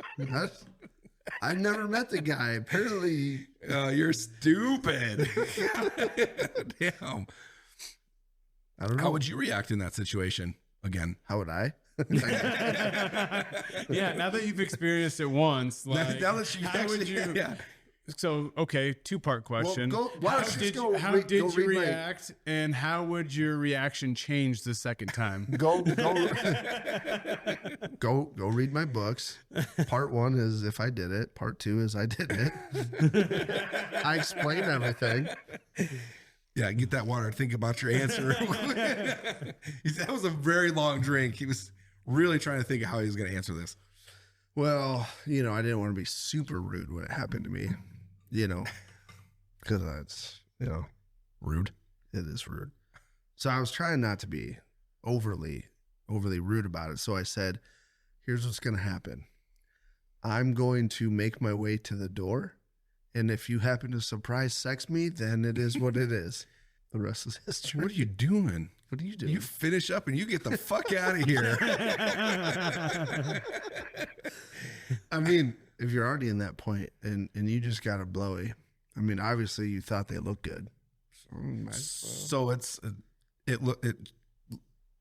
I've never met the guy. Apparently, You're stupid. Damn. I don't know. How would you react in that situation again? How would I? Yeah, now that you've experienced it once, like, now that you how actually, would you? yeah. So, okay, two-part question. why don't you just go how read- did go you read my- react, and how would your reaction change the second time? Go read my books. Part 1 is if I did it. Part 2 is I did it. I explain everything. Yeah, get that water. Think about your answer. That was a very long drink. He was really trying to think of how he was going to answer this. Well, I didn't want to be super rude when it happened to me, because that's, Rude. it is rude. So I was trying not to be overly rude about it. So I said, here's what's going to happen. I'm going to make my way to the door. And if you happen to surprise sex me, then it is what it is. The rest is history. What are you doing? What are you doing? You finish up and you get the fuck out of here. I mean, if you're already in that point and you just got a blowy, I mean, obviously you thought they looked good. So might as well. So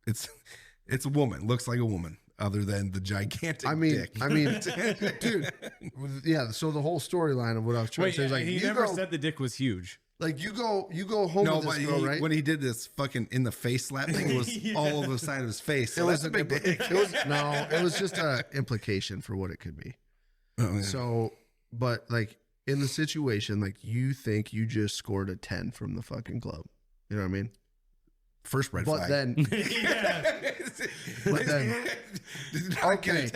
it's a woman. Looks like a woman. other than the gigantic dick. Dude, yeah. So the whole storyline of what I was trying to say is like, he never said the dick was huge. like you go home with this girl, right? When he did this fucking in the face slap thing, it was all over the side of his face. So It was that's a big dick. it was just a implication for what it could be. Oh, yeah. So, but like in the situation, like you think you just scored a 10 from the fucking club. You know what I mean? First red But flag. then, but then, okay.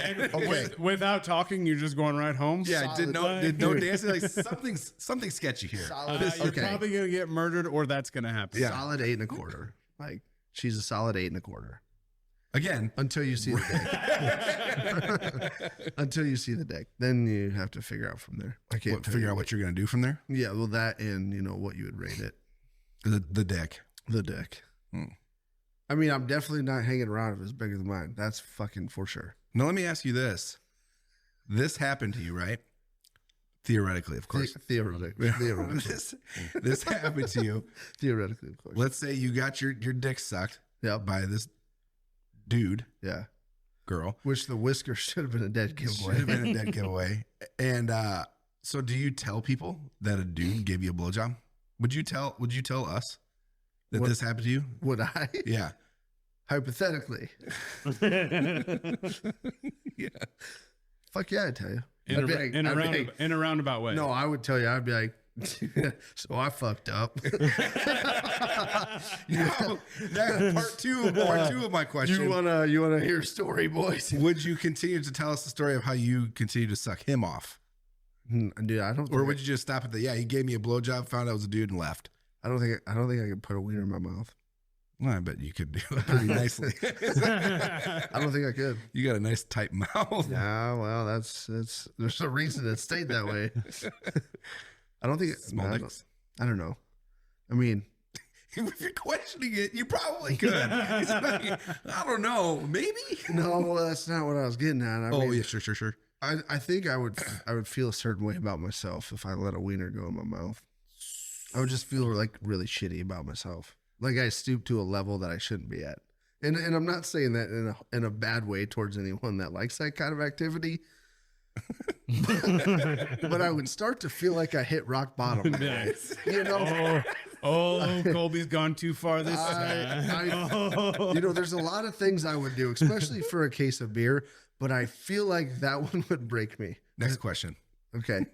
Without talking, you're just going right home. Yeah, did no dancing. Like something sketchy here. You're probably gonna get murdered, or that's gonna happen. Yeah. Solid 8.25. Like she's a solid 8.25. Again, Until you see the dick. Until you see the dick, then you have to figure out from there. I can't figure out what you're gonna do from there. Yeah, well, that and what you would rate it. The dick. The dick. Hmm. I mean, I'm definitely not hanging around if it's bigger than mine. That's fucking for sure. Now let me ask you this: this happened to you, right? Theoretically, of course. Theoretically. This happened to you. Theoretically, of course. Let's say you got your dick sucked by this dude, Yeah. girl. Which the whisker should have been a dead Should giveaway. have been a dead giveaway. And so, do you tell people that a dude gave you a blowjob? Would you tell us that this happened to you? Would I? Yeah. Hypothetically. Yeah. Fuck yeah, I'd tell you. In a roundabout way. No, I would tell you. I'd be like, so I fucked up. That's part two of my question. You wanna hear a story, boys? Would you continue to tell us the story of how you continue to suck him off? Dude, I don't. Or would you just stop at he gave me a blowjob, found out it was a dude, and left? I don't think I could put a wiener in my mouth. Well, I bet you could do it pretty nicely. I don't think I could. You got a nice tight mouth. Yeah, well, that's there's a reason it stayed that way. I don't think Small dicks. I don't know. I mean, if you're questioning it, you probably could. It's like, I don't know, maybe. no, that's not what I was getting at. I mean, Yeah, sure. I think I would feel a certain way about myself if I let a wiener go in my mouth. I would just feel like really shitty about myself. Like I stooped to a level that I shouldn't be at. And I'm not saying that in a bad way towards anyone that likes that kind of activity. But I would start to feel like I hit rock bottom. Nice. Colby's gone too far this time. There's a lot of things I would do, especially for a case of beer, but I feel like that one would break me. Next question. Okay.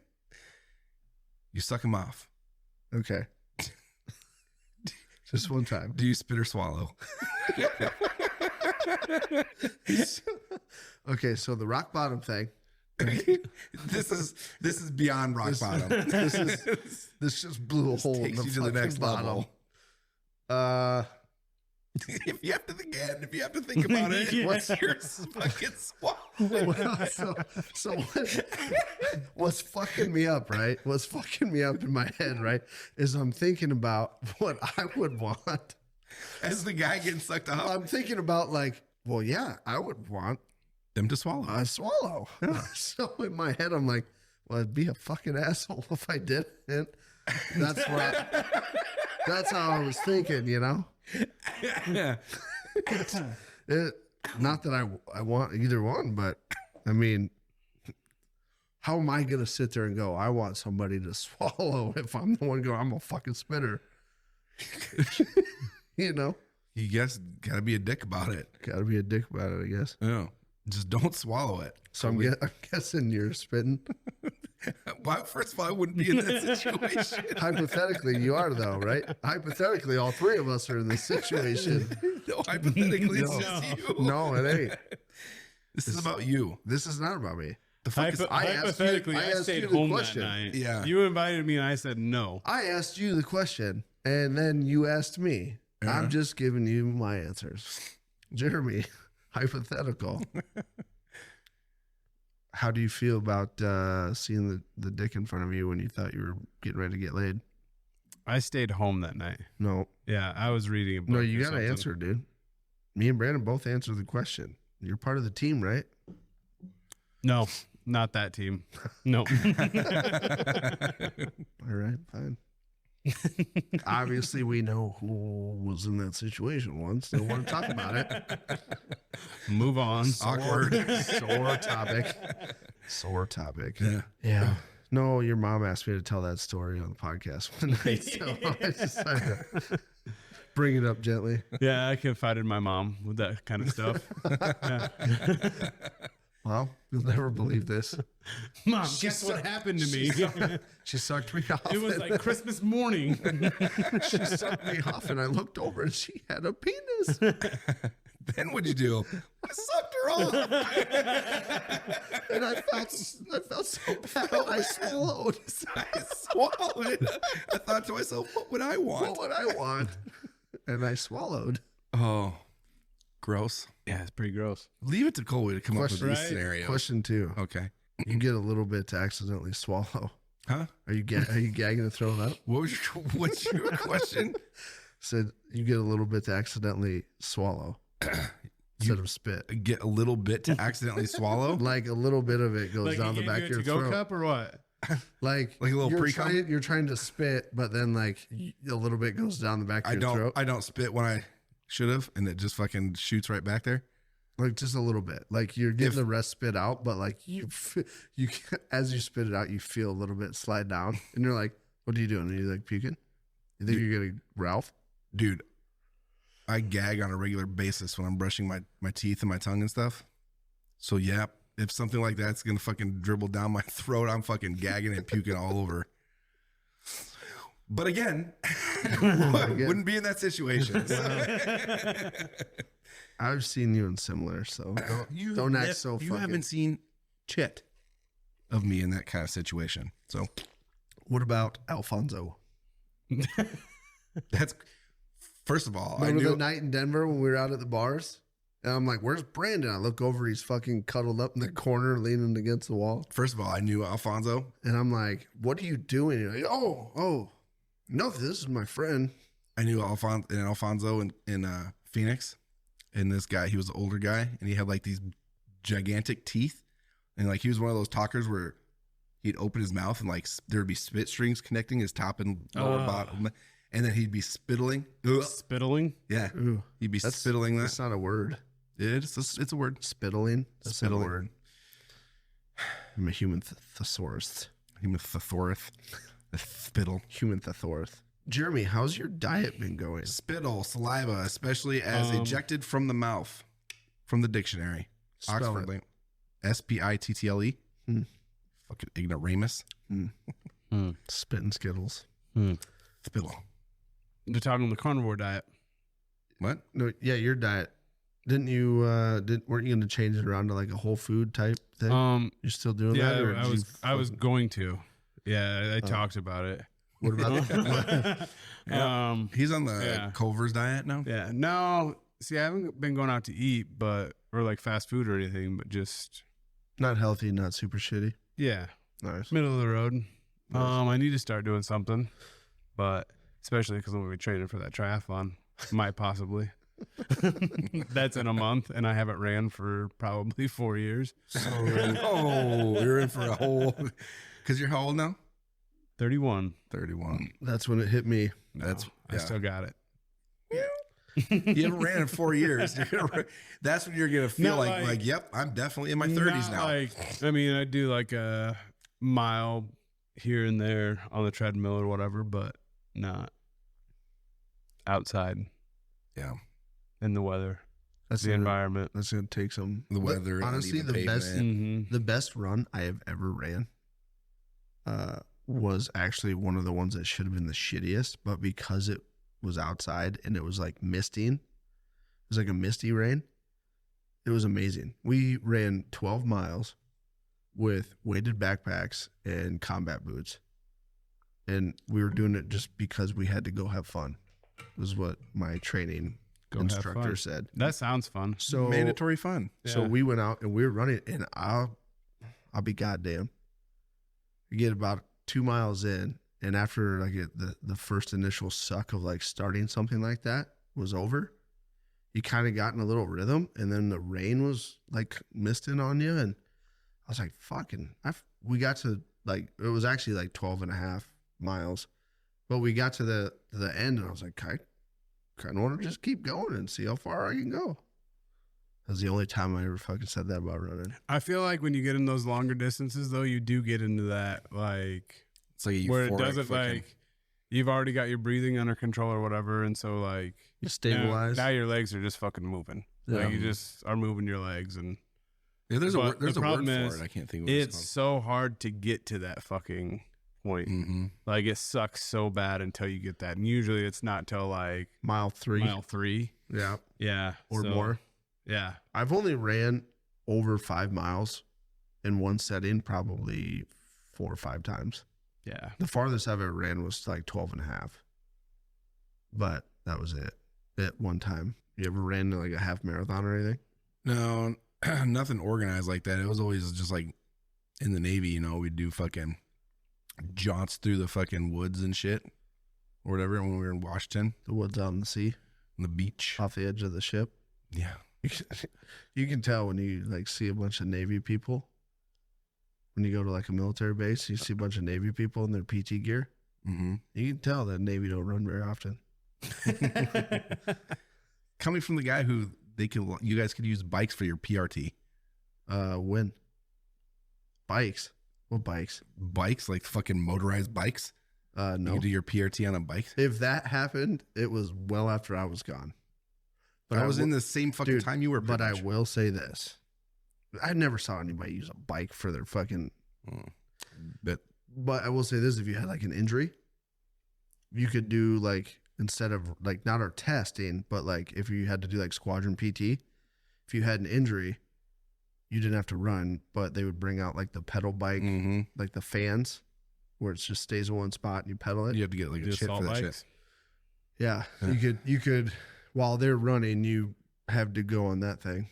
You suck him off. Okay. Just one time. Do you spit or swallow? Okay, so the rock bottom thing. This is beyond rock bottom. This just blew a hole in the Takes you to the next bottom. level. If you have to think about it, what's your fucking swallow? What's fucking me up, right? What's fucking me up in my head, right? Is I'm thinking about what I would want. As the guy getting sucked up. I'm thinking about like, well, yeah, I would want Them to swallow. a swallow. So in my head, I'm like, well, I'd be a fucking asshole if I didn't. That's how I was thinking, Yeah. Not that I want either one, but I mean, how am I gonna sit there and go, I want somebody to swallow if I'm the one going, I'm a fucking spitter. You guys gotta be a dick about it. Gotta be a dick about it, I guess. Yeah. Just don't swallow it. So I'm guessing you're spitting. Well, first of all, I wouldn't be in that situation. Hypothetically, you are though, right? Hypothetically, all three of us are in this situation. No, hypothetically, it's just you. No, it ain't. This is about you. This is not about me. The fuck is Hypothetically, I asked stayed you the home question. that night. Yeah. You invited me and I said no. I asked you the question, and then you asked me. I'm just giving you my answers. Jeremy, hypothetical. How do you feel about seeing the dick in front of you when you thought you were getting ready to get laid? I stayed home that night. No. Yeah, I was reading a book. No, you or got to something. answer, dude. Me and Brandon both answered the question. You're part of the team, right? No, not that team. No. All right, fine. Obviously, we know who was in that situation once. Don't want to talk about it. Move on. Awkward. Sore topic. Sore topic. Yeah. Yeah. No, your mom asked me to tell that story on the podcast one night, so I decided to bring it up gently. Yeah, I confided in my mom with that kind of stuff. Yeah. Well, you'll never believe this. Mom, guess what happened to me? She sucked me off. It was like Christmas morning. She sucked me off, and I looked over, and she had a penis. Then what'd you do? I sucked her off. And I felt so bad. I swallowed. I swallowed it. I thought to myself, what would I want? What would I want? And I swallowed. Oh, gross. Yeah, it's pretty gross. Leave it to Colby to come up with Question, these right? scenarios. Question 2. Okay. You get a little bit to accidentally swallow. Huh? Are you gagging to throw it up? What's your question? Said you get a little bit to accidentally swallow instead of spit. Get a little bit to accidentally swallow? Like a little bit of it goes Like down you the gave back you of a your to-go throat. cup or what? Like Like a little pre-cum? You're trying to spit, but then like a little bit goes down the back of your throat. I don't spit when I should have, and it just fucking shoots right back there. Like just a little bit. Like you're getting the rest spit out, but like you as you spit it out, you feel a little bit slide down, and you're like, "What are you doing? Are you like puking? You think you're gonna Ralph?" Dude, I gag on a regular basis when I'm brushing my teeth and my tongue and stuff. So yeah, if something like that's gonna fucking dribble down my throat, I'm fucking gagging and puking all over. But again, wouldn't be in that situation. I've seen you in similar, so don't act so You fucking. haven't seen shit of me in that kind of situation. So What about Alfonso? that's, first of all, Remember I knew the night in Denver when we were out at the bars? And I'm like, "Where's Brandon?" I look over, he's fucking cuddled up in the corner, leaning against the wall. First of all, I knew Alfonso. And I'm like, "What are you doing?" You're like, oh, no, this is my friend. I knew Alfonso in Phoenix, and this guy, he was an older guy, and he had like these gigantic teeth, and like he was one of those talkers where he'd open his mouth and like there would be spit strings connecting his top and lower bottom, and then he'd be spittling. Spittling? Yeah, Ooh, he'd be spittling. That's not a word. It's a word. Spittling. That's not a Spittling. word. I'm a human thesaurus. Human thesaurus. Spittle. Human thesaurus. Jeremy, how's your diet been going? Spittle, saliva, especially as ejected from the mouth, from the dictionary. Spell Oxford it. link. Spittle. Hmm. Fucking ignoramus. Spit and Skittles. Spittle. They're talking the carnivore diet. What? No, yeah, your diet. Didn't you? Weren't you going to change it around to like a whole food type thing? You're still doing that? Or Yeah, did I was going to. Yeah, I talked about it. What about He's on the Culver's diet now. Yeah, no. See, I haven't been going out to eat, or like fast food or anything, but just not healthy, not super shitty? yeah, Nice. middle of the road. I need to start doing something, but especially because I'm gonna be training for that triathlon, might possibly. That's in a month, and I haven't ran for probably 4 years. Oh, you're in for a whole. Because you're how old now? 31. 31. That's when it hit me. That's I still got it. You haven't ran in 4 years. That's when you're gonna feel No, like, yep, I'm definitely in my 30s now. I mean, I do like a mile here and there on the treadmill or whatever, but not outside Yeah, in the weather, That's the gonna- environment. That's gonna take some. the weather. Honestly, uneven the best, pavement. Mm-hmm. the best run I have ever ran, was actually one of the ones that should have been the shittiest, but because it was outside and it was like misting, it was like a misty rain. It was amazing. We ran 12 miles with weighted backpacks and combat boots. And we were doing it just because we had to go have fun. Was what my training Go have instructor fun. said. That sounds fun. So Mandatory fun. So Yeah. we went out and we were running, and I'll be goddamn. We get about 2 miles in, and after like the first initial suck of like starting something like that was over, you kind of got in a little rhythm, and then the rain was like misting on you, and I was like, fucking, we got to like, it was actually like 12 and a half miles, But we got to the end, and I was like, I kind of want to just keep going and see how far I can go. That was the only time I ever fucking said that about running. I feel like when you get in those longer distances, though, you do get into that, like, It's like a where it euphoric doesn't, fucking- like, you've already got your breathing under control or whatever. And so, like, You stabilize. Now your legs are just fucking moving. Yeah. Like, you just are moving your legs. And Yeah, there's but a the word problem for is, it. I can't think of what it's so hard to get to that fucking point. Mm-hmm. Like, it sucks so bad until you get that. And usually it's not till, like, mile 3. mile 3. Yeah. Yeah. Or so, more. Yeah. I've only ran over 5 miles in one setting probably 4 or 5 times. Yeah. The farthest I've ever ran was like 12 and a half. But that was it at one time. You ever ran like a half marathon or anything? No, nothing organized like that. It was always just like in the Navy, you know, we'd do fucking jaunts through the fucking woods and shit or whatever when we were in Washington, The woods out on the sea, on the beach. off the edge of the ship. Yeah. You can tell when you like see a bunch of Navy people. When you go to like a military base, you see a bunch of Navy people in their PT gear. Mm-hmm. You can tell that Navy don't run very often. Coming from the guy who you guys could use bikes for your PRT. When? Bikes. What bikes? Bikes, like fucking motorized bikes. No. You do your PRT on a bike. If that happened, it was well after I was gone. But I was in the same fucking dude, time you were. But I pretty much. will say this. I never saw anybody use a bike for their fucking. But But I will say this: if you had like an injury, you could do like, instead of like not our testing, but like if you had to do like squadron PT, if you had an injury, you didn't have to run, but they would bring out like the pedal bike, mm-hmm. like the fans, where it just stays in one spot and you pedal it. You have to get like a The chip for assault that bikes. shit. Yeah, Yeah. you could while they're running, you have to go on that thing.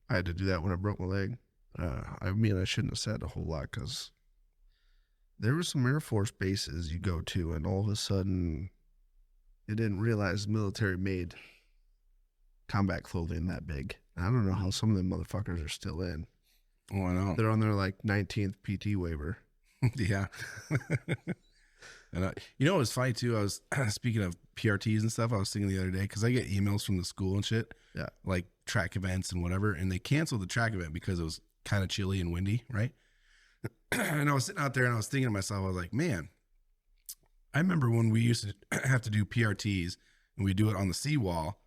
I had to do that when I broke my leg. I mean, I shouldn't have said a whole lot because there were some Air Force bases you go to, and all of a sudden, you didn't realize the military made combat clothing that big. I don't know how some of them motherfuckers are still in. Oh, I know. They're on their like 19th PT waiver. Yeah. And you know, it was funny too. I was speaking of PRTs and stuff. I was thinking the other day because I get emails from the school and shit. Yeah. Like track events and whatever. And they canceled the track event because it was kind of chilly and windy. Right. And I was sitting out there and I was thinking to myself, I was like, man, I remember when we used to have to do PRTs and we do it on the seawall.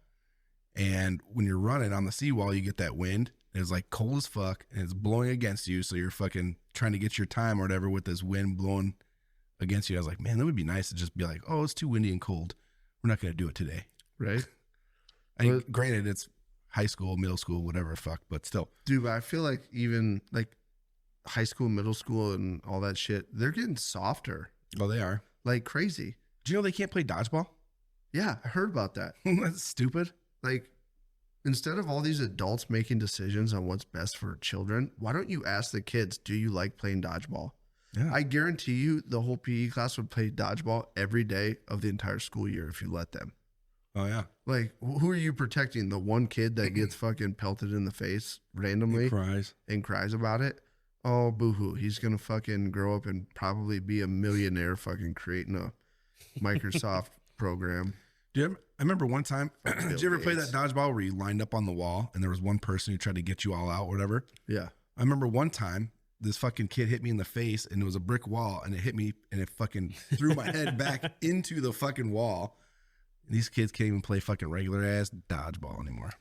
And when you're running on the seawall, you get that wind. And it's like cold as fuck and it's blowing against you. So you're fucking trying to get your time or whatever with this wind blowing against you. I was like, man, that would be nice to just be like, oh, it's too windy and cold. We're not going to do it today. Right. I mean, granted, it's high school, middle school, whatever, fuck, but still. Dude, but I feel like even like high school, middle school, and all that shit, they're getting softer Oh, they are. like crazy. Do you know they can't play dodgeball? Yeah, I heard about that. That's stupid. Like, instead of all these adults making decisions on what's best for children, why don't you ask the kids, do you like playing dodgeball? Yeah. I guarantee you the whole PE class would play dodgeball every day of the entire school year if you let them. Oh, yeah. Like, who are you protecting? The one kid that gets fucking pelted in the face randomly He cries. and cries about it? Oh, boo-hoo. He's going to fucking grow up and probably be a millionaire fucking creating a Microsoft program. I remember one time, did you ever play Gates. that dodgeball where you lined up on the wall and there was one person who tried to get you all out, whatever? Yeah. I remember one time this fucking kid hit me in the face and it was a brick wall and it hit me and it fucking threw my head back into the fucking wall. And these kids can't even play fucking regular ass dodgeball anymore.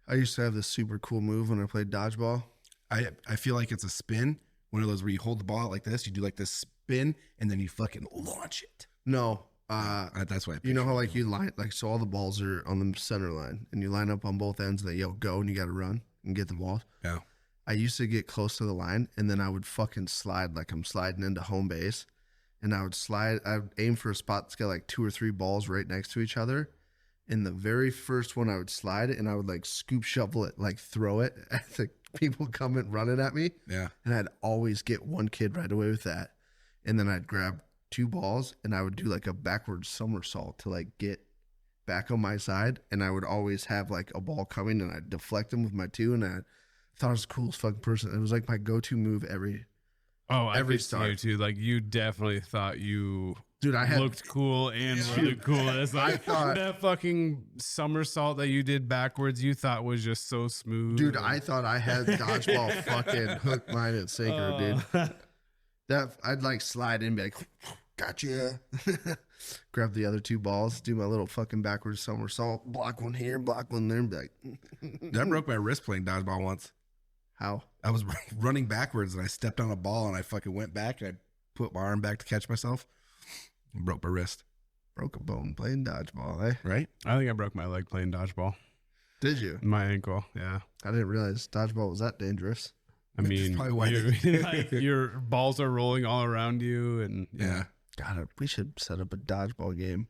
I used to have this super cool move when I played dodgeball. I feel like it's a spin. One of those where you hold the ball out like this, you do like this spin and then you fucking launch it. No. That's why You know how like you line, like, so all the balls are on the center line and you line up on both ends and they yell go and you got to run and get the ball. Yeah. I used to get close to the line and then I would fucking slide like I'm sliding into home base, and I would aim for a spot that's got like 2 or 3 balls right next to each other. And the very first one I would slide it and I would like scoop shovel it, like throw it at the people coming running at me. Yeah. And I'd always get one kid right away with that. And then I'd grab 2 balls and I would do like a backwards somersault to like get back on my side. And I would always have like a ball coming and I'd deflect them with my 2. And I thought I was the coolest fucking person. It was like my go-to move every Oh, every I could see start. you too. Like, you definitely thought you Dude, I had looked cool and were the coolest. Like, I thought that fucking somersault that you did backwards, you thought was just so smooth. Dude, I thought I had dodgeball fucking hook, line, and sinker, dude. That I'd like slide in, and be like, gotcha. Grab the other two balls, do my little fucking backwards somersault, block one here, block one there, and be like, That broke my wrist playing dodgeball once. how? I was running backwards and I stepped on a ball and I fucking went back and I put my arm back to catch myself and broke my wrist. Broke a bone playing dodgeball, eh? Right? I think I broke my leg playing dodgeball. Did you? My ankle, yeah. I didn't realize dodgeball was that dangerous. I mean, probably why like, your balls are rolling all around you, and Yeah. God, we should set up a dodgeball game.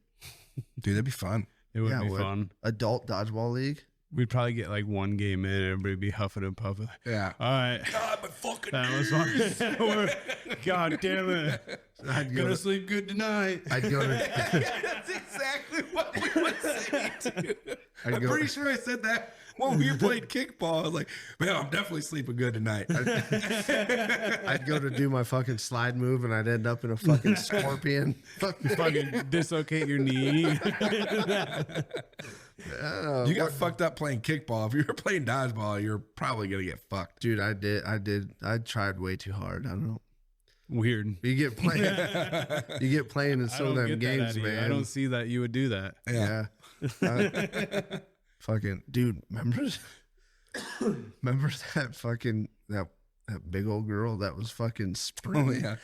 Dude, that'd be fun. it would Yeah, be it would. fun. Adult dodgeball league. We'd probably get like one game in, and everybody be huffing and puffing. Yeah. All right, God, my fucking that was fun. God damn it! I'd go Gonna to, sleep good tonight. I'd go to, That's exactly what we would say, dude. I'd I'm go- pretty sure I said that when we played kickball. I was like, man, I'm definitely sleeping good tonight. I'd go to do my fucking slide move and I'd end up in a fucking scorpion. Fucking dislocate your knee. You got fucked up playing kickball. If you were playing dodgeball, you're probably going to get fucked. Dude, I tried way too hard. I don't know. Weird. You get playing in some of them games, man. I don't see that you would do that. Yeah. Fucking dude, remember that fucking that big old girl that was fucking sprinting? Oh, yeah.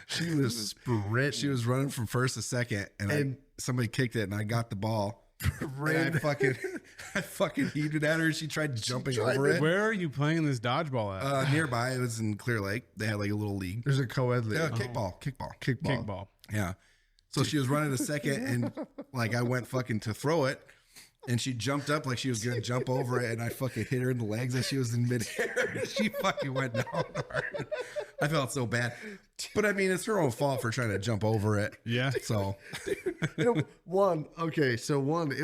She was sprinting. She was running from first to second, and somebody kicked it, and I got the ball. And I fucking heaved it at her. She tried jumping over it. Where are you playing this dodgeball at? Nearby, it was in Clear Lake. They had like a little league. There's a co-ed league. Yeah, kickball. Kickball. Yeah. So she was running a second, and like I went fucking to throw it, and she jumped up like she was gonna jump over it, and I fucking hit her in the legs as she was in midair. She fucking went down hard. I felt so bad, but I mean, it's her own fault for trying to jump over it. Yeah. So It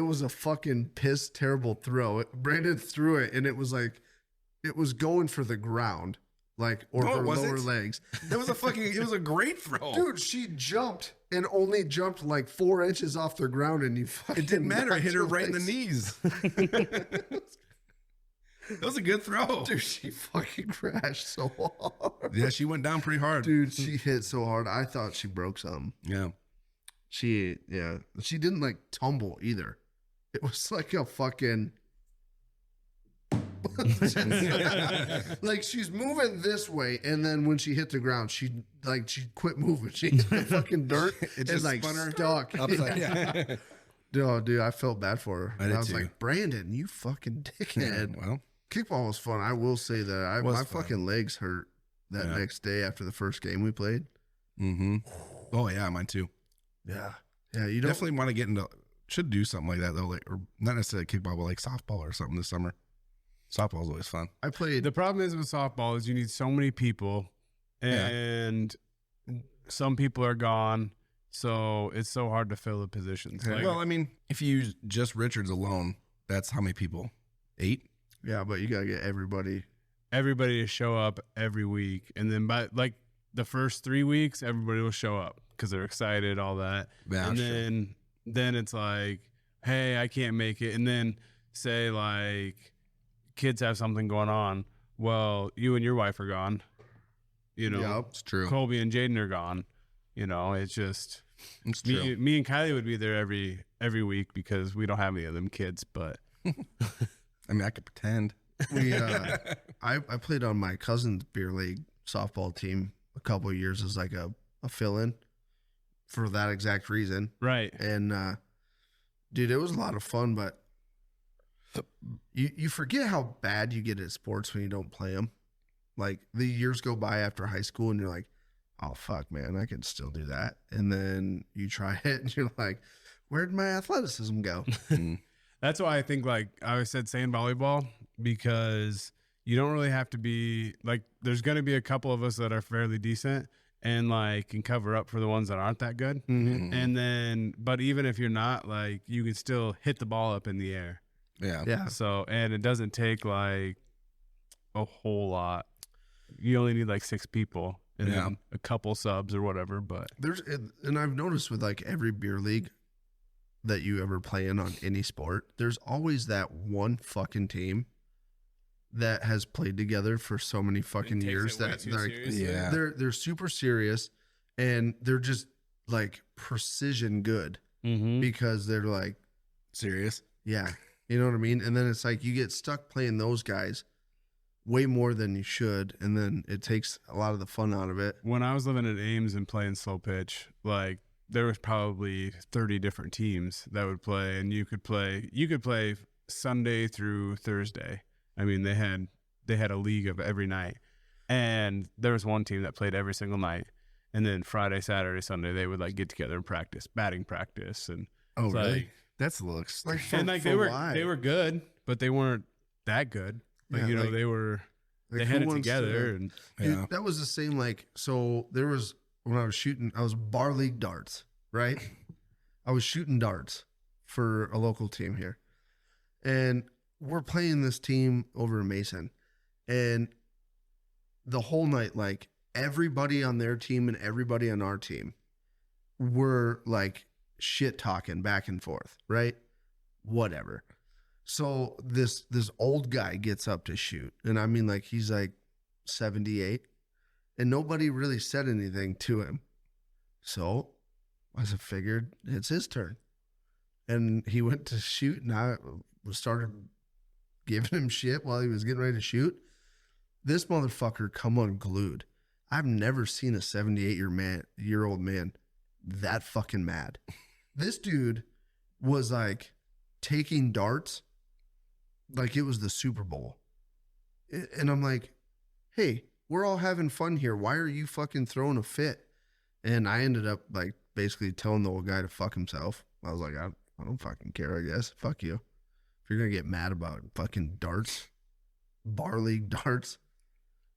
was a fucking piss terrible throw. Brandon threw it, and it was like it was going for the ground, like or No, it her wasn't. lower legs. it was a great throw. Dude, she jumped and only jumped like 4 inches off the ground, and you fucking It didn't matter. I hit her knocked right in the legs. knees. That was a good throw. Dude, she fucking crashed so hard. Yeah, she went down pretty hard. Dude, she hit so hard. I thought she broke something. Yeah. She didn't like tumble either. It was like a fucking like she's moving this way, and then when she hit the ground, she quit moving. She hit the fucking dirt. It and just like spun her stuck upside. Yeah. Dude, I felt bad for her. I did was too. like, Brandon, you fucking dickhead. Well, Kickball was fun. I will say that Was my fun. fucking legs hurt that Yeah. next day after the first game we played. mm-hmm. Oh yeah, mine too. Yeah, you You don't. definitely want to get into. Should do something like that though, like or not necessarily kickball, but like softball or something this summer. Softball's always fun. I played. The problem is with softball is you need so many people, and some people are gone, so it's so hard to fill the positions. Like, Well, I mean, if you use just Richards alone, that's how many people? 8. Yeah, but you gotta get everybody. everybody to show up every week, and then by like the first 3 weeks, everybody will show up because they're excited, all that, Yeah, and sure. then it's like, hey, I can't make it, and then say like kids have something going on. Well, you and your wife are gone. You know, Yup. It's true. Colby and Jaden are gone. You know, it's just It's true. me and Kylie would be there every week because we don't have any of them kids. But I mean, I could pretend. We I played on my cousin's beer league softball team a couple of years as like a fill-in for that exact reason. right, And dude, it was a lot of fun, but you forget how bad you get at sports when you don't play them. Like the years go by after high school and you're like, oh fuck, man, I can still do that. And then you try it and you're like, where'd my athleticism go? that's why I think like I always said sand volleyball, because you don't really have to be like, there's going to be a couple of us that are fairly decent and like can cover up for the ones that aren't that good. Mm-hmm. And then, but even if you're not, like, you can still hit the ball up in the air. Yeah. Yeah. So, and it doesn't take like a whole lot. You only need like 6 people and then a couple subs or whatever. But and I've noticed with like every beer league that you ever play in on any sport, there's always that one fucking team that has played together for so many fucking years that they're super serious and they're just like precision good because they're like serious. Yeah. You know what I mean? And then it's like you get stuck playing those guys way more than you should, and then it takes a lot of the fun out of it. When I was living at Ames and playing slow pitch, like there was probably 30 different teams that would play, and you could play Sunday through Thursday. I mean, they had a league of every night, and there was one team that played every single night, and then Friday, Saturday, Sunday they would like get together and practice batting practice. And oh really? Like, that's a little like and like they were good, but they weren't that good. Like Yeah, you know like, they had it together, and dude, that was the same. Like so, there was when I was shooting, I was bar league darts, right? I was shooting darts for a local team here, and we're playing this team over in Mason, and the whole night, like everybody on their team and everybody on our team were like shit talking back and forth, right? Whatever. So this old guy gets up to shoot, and I mean like he's like 78, and nobody really said anything to him. So I figured it's his turn, and he went to shoot, and I started giving him shit while he was getting ready to shoot. This motherfucker come unglued. I've never seen a 78-year-old man that fucking mad. This dude was like taking darts like it was the Super Bowl. And I'm like, hey, we're all having fun here. Why are you fucking throwing a fit? And I ended up like basically telling the old guy to fuck himself. I was like, I don't fucking care, I guess. Fuck you. If you're going to get mad about fucking darts, bar league darts.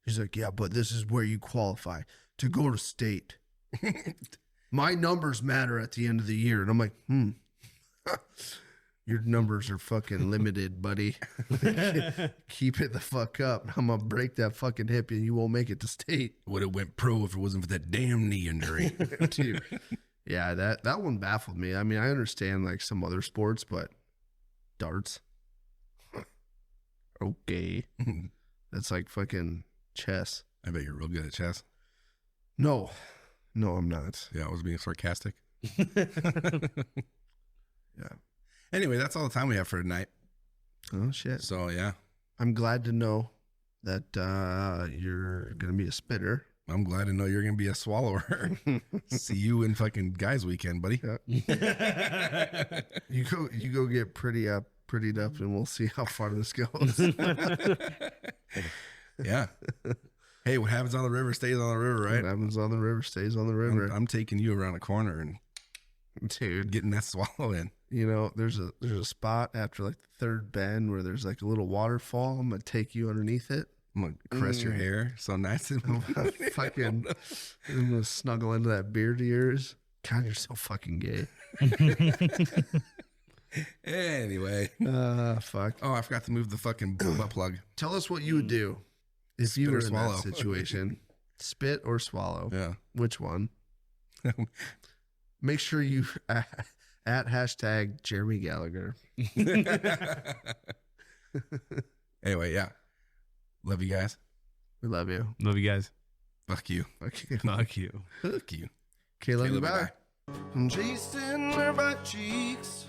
He's like, yeah, but this is where you qualify to go to state. My numbers matter at the end of the year. And I'm like, your numbers are fucking limited, buddy. Keep it the fuck up. I'm going to break that fucking hip and you won't make it to state. Would have went pro if it wasn't for that damn knee injury. Dude. Yeah, that one baffled me. I mean, I understand like some other sports, but darts. Okay. That's like fucking chess. I bet you're real good at chess. No, I'm not. Yeah, I was being sarcastic. Yeah. Anyway, that's all the time we have for tonight. Oh, shit. So, yeah. I'm glad to know that you're going to be a spitter. I'm glad to know you're going to be a swallower. See you in fucking guys weekend, buddy. Yeah. You go get prettied up, and we'll see how far this goes. Yeah. Hey, what happens on the river stays on the river, right? What happens on the river stays on the river. I'm taking you around a corner and dude, getting that swallow in. You know, there's a spot after like the third bend where there's like a little waterfall. I'm gonna take you underneath it. I'm gonna caress your hair so nice and fucking. I'm gonna snuggle into that beard of yours. God, you're so fucking gay. Anyway. Fuck. Oh, I forgot to move the fucking butt plug. Tell us what you would do if Spit you or were in swallow. that situation. Spit or swallow? Yeah. Which one? Make sure you at hashtag Jeremy Gallagher. Anyway, yeah. Love you guys. We love you. Love you guys. Fuck you. Fuck you. Fuck you. KLYB. Bye. I'm chasing her butt cheeks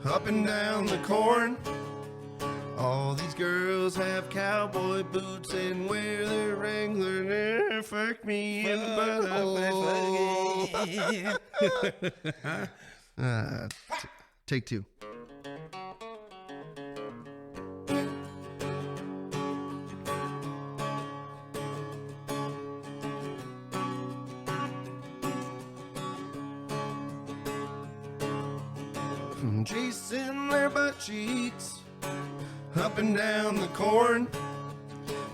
up and down the corn. All these girls have cowboy boots and wear their Wrangler. Fuck me in the butt. Take two. Chasing their butt cheeks up and down the corn.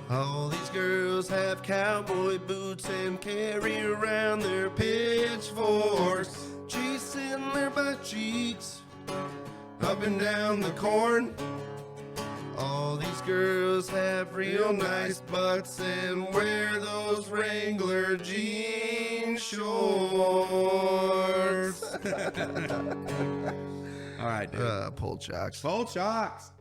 All these girls have cowboy boots and carry around their pitchforks. Chasing their butt cheeks up and down the corn. All All these girls have real nice butts and wear those Wrangler jean shorts. All right, dude. Pulled chocks. Full chocks.